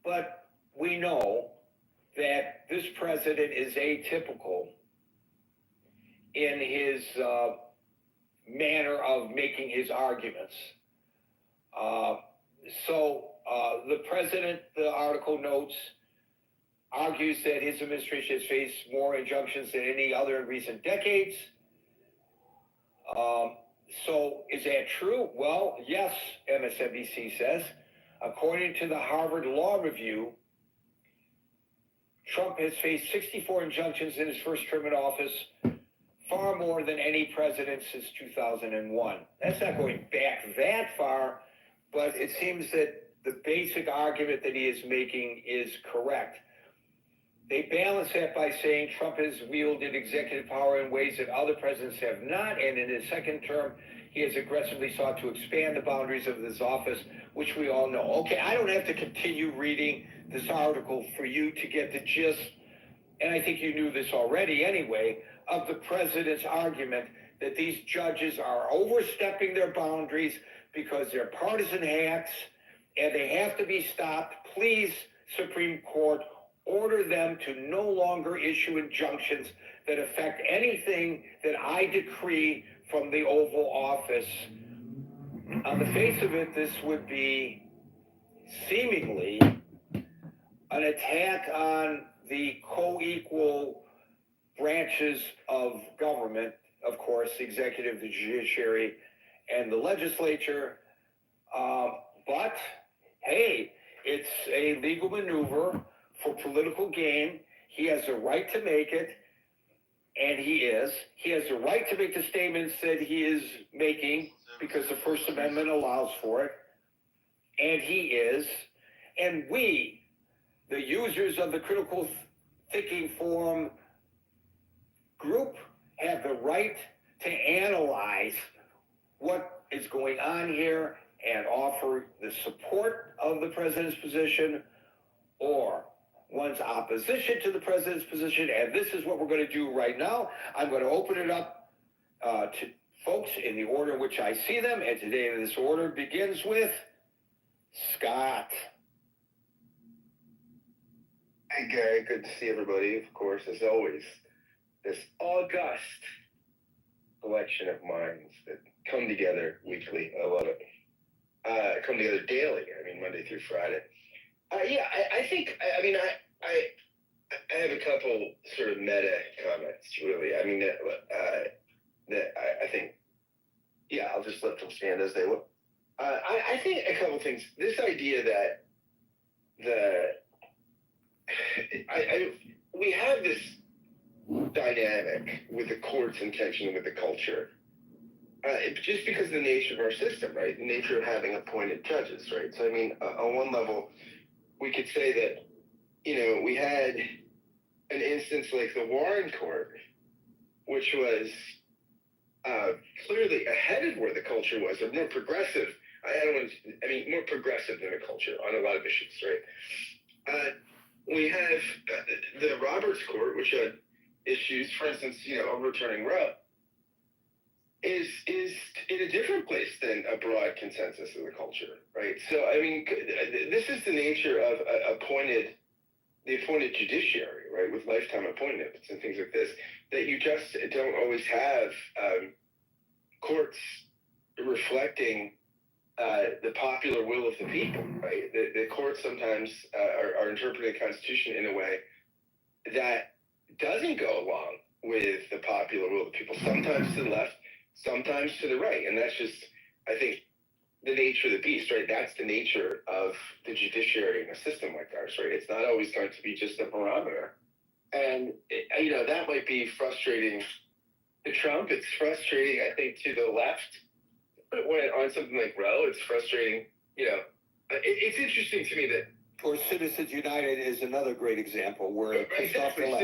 but we know that this president is atypical in his manner of making his arguments. So the president, the article notes, argues that his administration has faced more injunctions than any other in recent decades. So is that true? Well, yes, MSNBC says. According to the Harvard Law Review, Trump has faced 64 injunctions in his first term in office, far more than any president since 2001. That's not going back that far, but it seems that the basic argument that he is making is correct. They balance that by saying Trump has wielded executive power in ways that other presidents have not, and in his second term, he has aggressively sought to expand the boundaries of his office, which we all know. Okay, I don't have to continue reading this article for you to get the gist, and I think you knew this already anyway, of the president's argument that these judges are overstepping their boundaries because they're partisan hacks and they have to be stopped. Please, Supreme Court, order them to no longer issue injunctions that affect anything that I decree from the Oval Office. On the face of it, this would be seemingly an attack on the co-equal branches of government, of course, the executive, the judiciary, and the legislature. But, hey, it's a legal maneuver for political gain. He has the right to make it, and he is. He has the right to make the statements that he is making because the First Amendment allows for it, and he is. And we, the users of the critical thinking forum group, have the right to analyze what is going on here and offer the support of the president's position or one's opposition to the president's position. And this is what we're going to do right now. I'm going to open it up to folks in the order in which I see them. And today this order begins with Scott. Hey, Gary. Good to see everybody, of course, as always. This august collection of minds that come together weekly. I love it. Come together daily. I mean, Monday through Friday. I think, I have a couple sort of meta comments, really. I mean, I think, I'll just let them stand as they will. I think a couple things. This idea that we have this dynamic with the courts in tension with the culture. Just because of the nature of our system, right? The nature of having appointed judges, right? So, I mean, on one level, we could say that, we had an instance like the Warren Court, which was clearly ahead of where the culture was, or more progressive. More progressive than the culture on a lot of issues, right? We have the Roberts Court, which had issues, for instance, overturning Roe, is in a different place than a broad consensus of the culture, right? So, I mean, this is the nature of the appointed judiciary, right, with lifetime appointments and things like this, that you just don't always have courts reflecting the popular will of the people, right? The courts sometimes are interpreting the Constitution in a way that doesn't go along with the popular will of the people, sometimes to the left, sometimes to the right. And that's just, I think, the nature of the beast, right? That's the nature of the judiciary in a system like ours, right? It's not always going to be just a barometer. And, that might be frustrating to Trump. It's frustrating, I think, to the left. But when on something like Roe, it's frustrating, it's interesting to me that... Or Citizens United is another great example where it pissed off the left.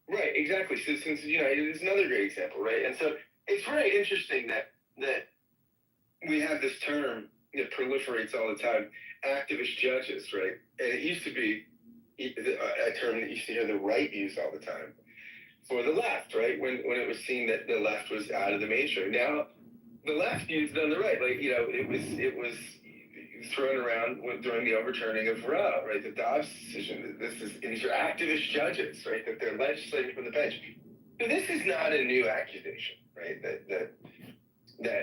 Right, exactly. Citizens United is another great example, right? And so it's very interesting that we have this term that proliferates all the time, activist judges, right? And it used to be a term that you used to hear the right use all the time for the left, right? When it was seen that the left was out of the mainstream. Now, the left used it on the right, it was thrown around during the overturning of Roe, right? The Dobbs decision. These are activist judges, right? That they're legislating from the bench. So this is not a new accusation, right? That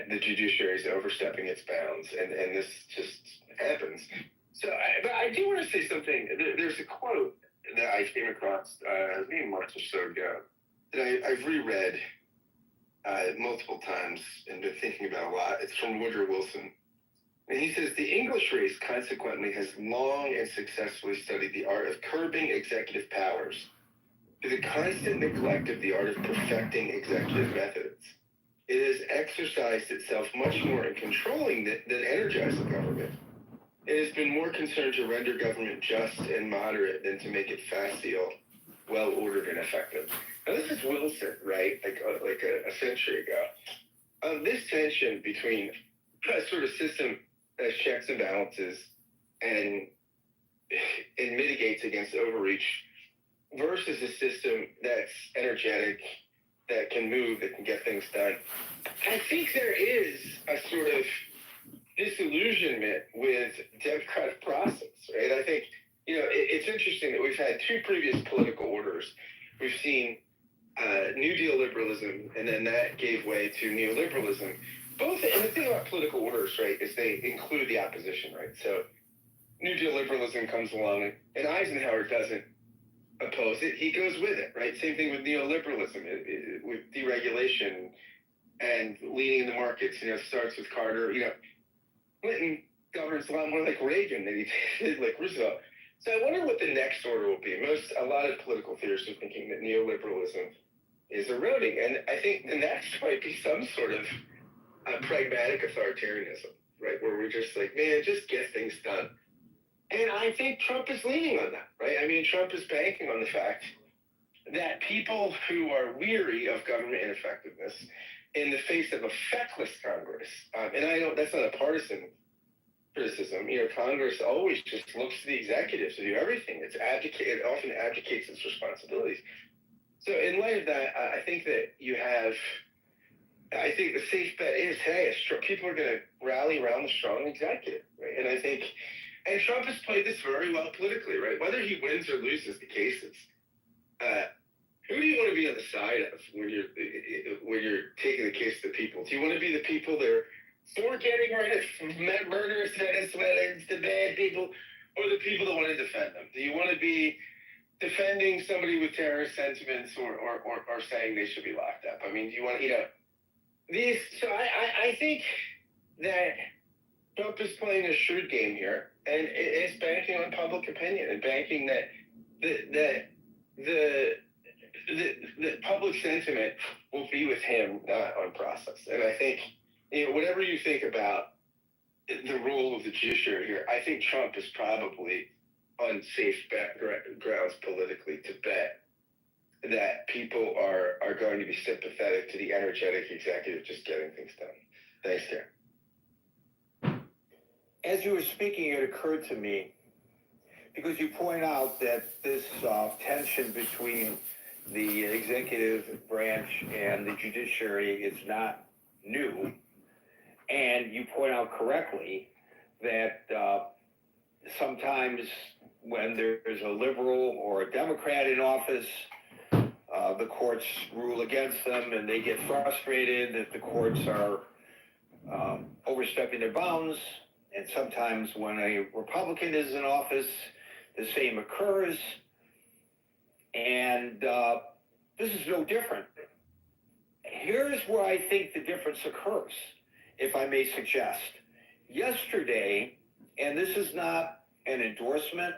the judiciary is overstepping its bounds, and this just happens. So, but I do want to say something. There's a quote that I came across maybe a month or so ago that I've reread multiple times and been thinking about a lot. It's from Woodrow Wilson. And he says, the English race consequently has long and successfully studied the art of curbing executive powers through the constant neglect of the art of perfecting executive methods. It has exercised itself much more in controlling than energizing government. It has been more concerned to render government just and moderate than to make it facile, well-ordered, and effective. Now, this is Wilson, right? Like a century ago. This tension between a sort of system that has checks and balances and mitigates against overreach versus a system that's energetic, that can move, that can get things done. I think there is a sort of disillusionment with democratic process, right? I think, it's interesting that we've had two previous political orders. We've seen New Deal liberalism, and then that gave way to neoliberalism. Both, and the thing about political orders, right, is they include the opposition, right? So New Deal liberalism comes along, and Eisenhower doesn't oppose it, he goes with it, right? Same thing with neoliberalism, with deregulation and leading the markets. It starts with Carter. Clinton governs a lot more like Reagan than he did like Roosevelt. So I wonder what the next order will be. A lot of political theorists are thinking that neoliberalism is eroding, and I think the next might be some sort of pragmatic authoritarianism, right? Where we're just like, man, just get things done. And I think Trump is leaning on that, right? I mean, Trump is banking on the fact that people who are weary of government ineffectiveness in the face of a feckless Congress, and that's not a partisan criticism. Congress always just looks to the executive to do everything. It often abdicates its responsibilities. So in light of that, I think that I think the safe bet is, hey, people are going to rally around the strong executive, right? And Trump has played this very well politically, right? Whether he wins or loses the cases, who do you want to be on the side of when you're taking the case to the people? Do you want to be the people that are for getting rid of murderous Venezuelans, the bad people, or the people that want to defend them? Do you want to be defending somebody with terrorist sentiments or saying they should be locked up? I mean, do you want these? So I think that Trump is playing a shrewd game here, and it's banking on public opinion and banking that the public sentiment will be with him, not on process. And I think, whatever you think about the role of the judiciary here, I think Trump is probably on safe grounds politically to bet that people are going to be sympathetic to the energetic executive just getting things done. Thanks, Karen. As you were speaking, it occurred to me, because you point out that this tension between the executive branch and the judiciary is not new, and you point out correctly that sometimes when there's a liberal or a Democrat in office, the courts rule against them, and they get frustrated that the courts are overstepping their bounds. And sometimes when a Republican is in office, the same occurs. And this is no different. Here's where I think the difference occurs, if I may suggest. Yesterday, and this is not an endorsement,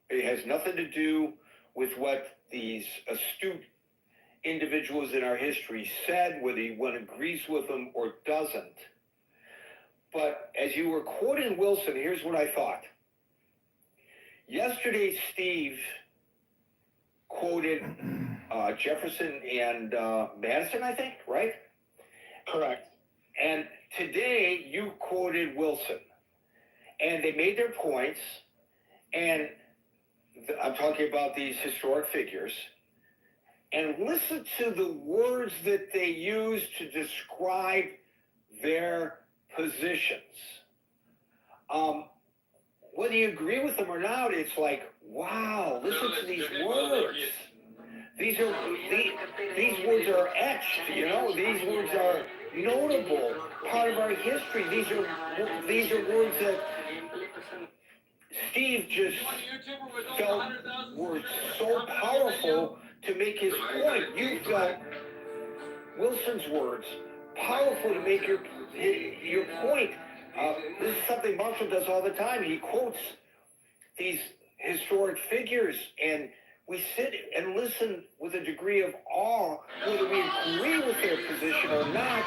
it has nothing to do with what these astute individuals in our history said, whether one agrees with them or doesn't. But as you were quoting Wilson, here's what I thought. Yesterday, Steve quoted Jefferson and Madison, I think, right? Correct. And today, you quoted Wilson. And they made their points, and I'm talking about these historic figures. And listen to the words that they use to describe their positions. Whether you agree with them or not, it's like, wow, listen to these words. These words are etched, these words are notable, part of our history. These are words that Steve just felt were so powerful to make his point. You felt Wilson's words powerful to make your point. This is something Marshall does all the time. He quotes these historic figures, and we sit and listen with a degree of awe, whether we agree with their position or not.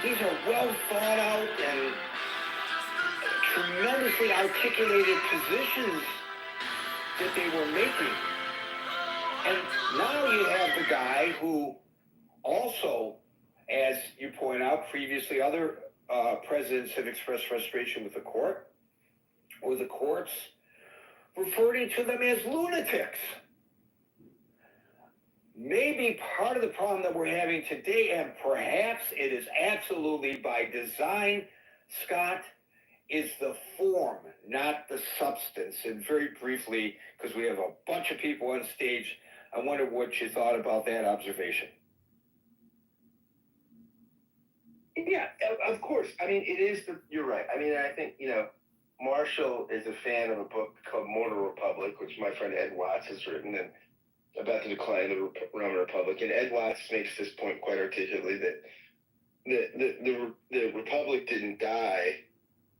These are well thought out and tremendously articulated positions that they were making. And now you have the guy who also, as you point out, previously other presidents have expressed frustration with the court or the courts, referring to them as lunatics. Maybe part of the problem that we're having today, and perhaps it is absolutely by design, Scott, is the form, not the substance. And very briefly, because we have a bunch of people on stage, I wonder what you thought about that observation. Yeah, of course. I mean, it is you're right. I mean, I think, Marshall is a fan of a book called Mortal Republic, which my friend Ed Watts has written, and about the decline of the Roman Republic. And Ed Watts makes this point quite articulately that the Republic didn't die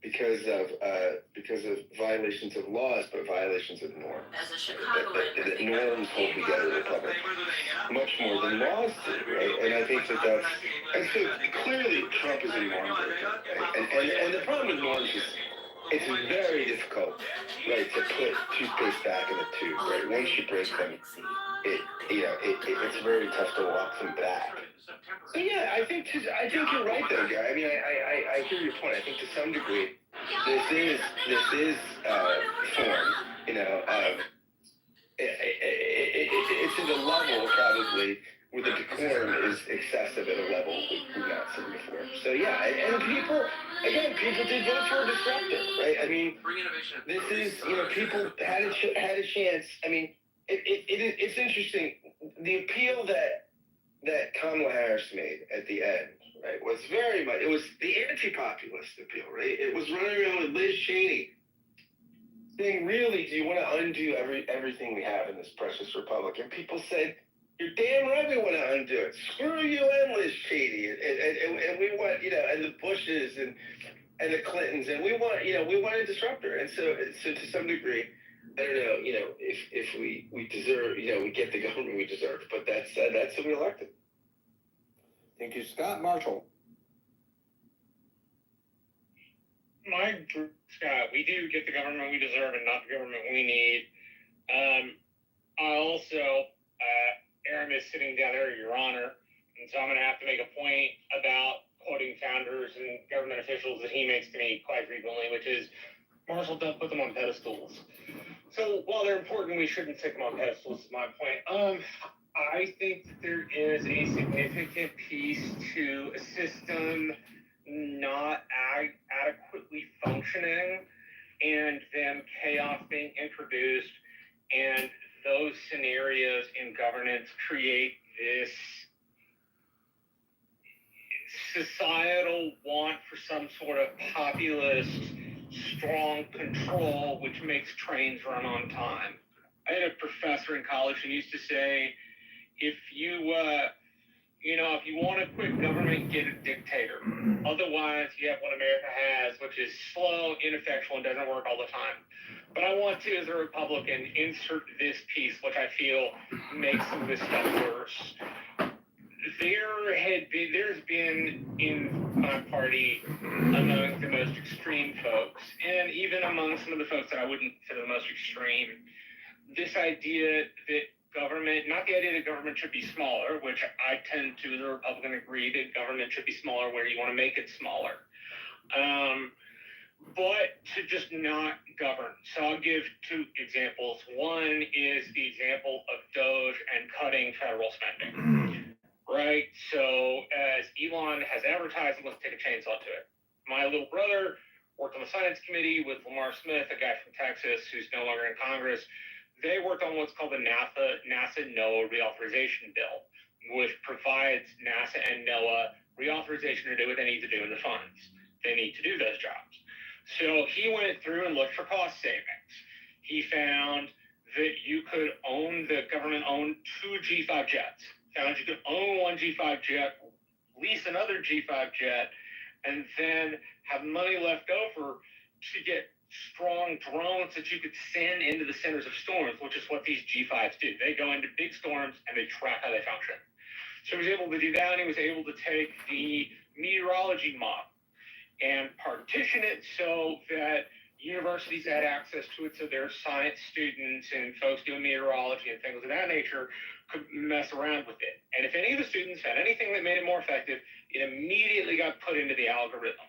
because of violations of laws, but violations of norms. As a Chicagoan, that norms hold together the Republic much more than laws do, right? And I think that's and so clearly Trump is a norm breaker, and the problem with norms is it's very difficult, right, to put toothpaste back in the tube, right? Once you break them, it's very tough to walk them back. So yeah, I think you're right though, Gary. I mean, I hear your point. I think to some degree, this is form. It's at a level probably where the decorum is excessive at a level we've not seen before. So yeah, and people did vote for a disruptor, right? I mean, this is people had a chance. I mean, it's interesting. The appeal that Kamala Harris made at the end, right, was very much, it was the anti-populist appeal, right? It was running around with Liz Cheney saying, really, do you want to undo everything we have in this precious republic? And people said, you're damn right we want to undo it. Screw you and Liz Cheney. And we want, and the Bushes and the Clintons, and we want a disruptor. And so to some degree, I don't know, if we deserve, we get the government we deserve, but that's who we elected. Thank you, Scott. Marshall. Scott, we do get the government we deserve and not the government we need. Aaron is sitting down there, Your Honor, and so I'm going to have to make a point about quoting founders and government officials that he makes to me quite frequently, which is, Marshall, don't put them on pedestals. So while they're important, we shouldn't stick them on pedestals, is my point. I think that there is a significant piece to a system not adequately functioning and then chaos being introduced, and those scenarios in governance create this societal want for some sort of populist strong control, which makes trains run on time. I had a professor in college who used to say, if you want to quit government, get a dictator. Otherwise, you have what America has, which is slow, ineffectual, and doesn't work all the time. But I want to, as a Republican, insert this piece, which I feel makes some of this stuff worse. There's been in my party, among the most extreme folks, and even among some of the folks that I wouldn't consider the most extreme, this idea that government, not the idea that government should be smaller, which I tend to, as a Republican, agree that government should be smaller where you want to make it smaller, but to just not govern. So I'll give two examples. One is the example of DOGE and cutting federal spending, right? So as Elon has advertised, let's take a chainsaw to it. My little brother worked on the science committee with Lamar Smith, a guy from Texas who's no longer in Congress. They worked on what's called the NASA NOAA reauthorization bill, which provides NASA and NOAA reauthorization to do what they need to do in the funds. They need to do those jobs. So he went through and looked for cost savings. He found that you could own, the government owned 2 G5 jets. Found you could own 1 G5 jet, lease another G5 jet, and then have money left over to get strong drones that you could send into the centers of storms, which is what these G5s do. They go into big storms and they track how they function. So he was able to do that, and he was able to take the meteorology model and partition it so that universities had access to it, so their science students and folks doing meteorology and things of that nature could mess around with it. And if any of the students had anything that made it more effective, it immediately got put into the algorithm,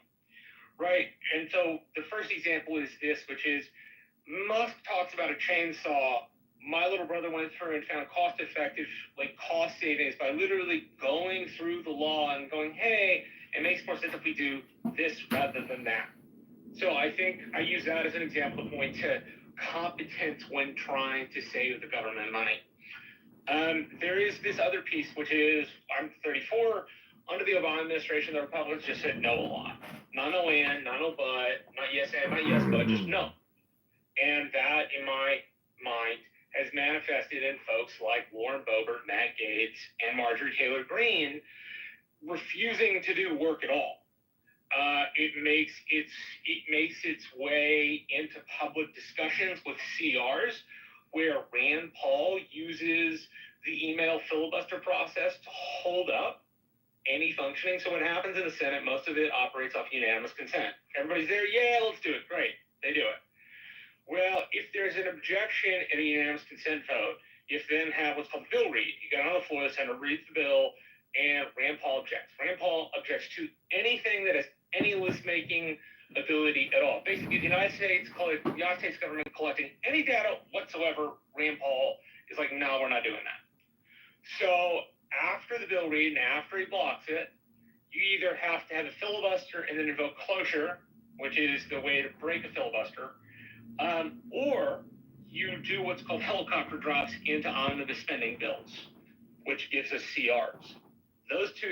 right? And so the first example is this, which is Musk talks about a chainsaw. My little brother went through and found cost-effective, cost savings by literally going through the law and going, hey, it makes more sense if we do this rather than that. So I think I use that as an example to point to competence when trying to save the government money. There is this other piece, which is, I'm 34. Under the Obama administration, the Republicans just said no a lot. Not no and, not no but, not yes and, not yes but, just no. And that, in my mind, has manifested in folks like Lauren Boebert, Matt Gaetz, and Marjorie Taylor Greene refusing to do work at all. It makes its way into public discussions with CRs, where Rand Paul uses the email filibuster process to hold up any functioning. So what happens in the Senate, most of it operates off unanimous consent. Everybody's there, yeah, let's do it, great, they do it. Well, if there's an objection in a unanimous consent vote, you then have what's called bill read. You get on the floor, the senator reads the bill, and Rand Paul objects. Rand Paul objects to anything that has any list-making ability at all. Basically, the United States government collecting any data whatsoever, Rand Paul is like, no, we're not doing that. So after the bill read and after he blocks it, you either have to have a filibuster and then invoke cloture, which is the way to break a filibuster, or you do what's called helicopter drops into omnibus spending bills, which gives us CRs. Those two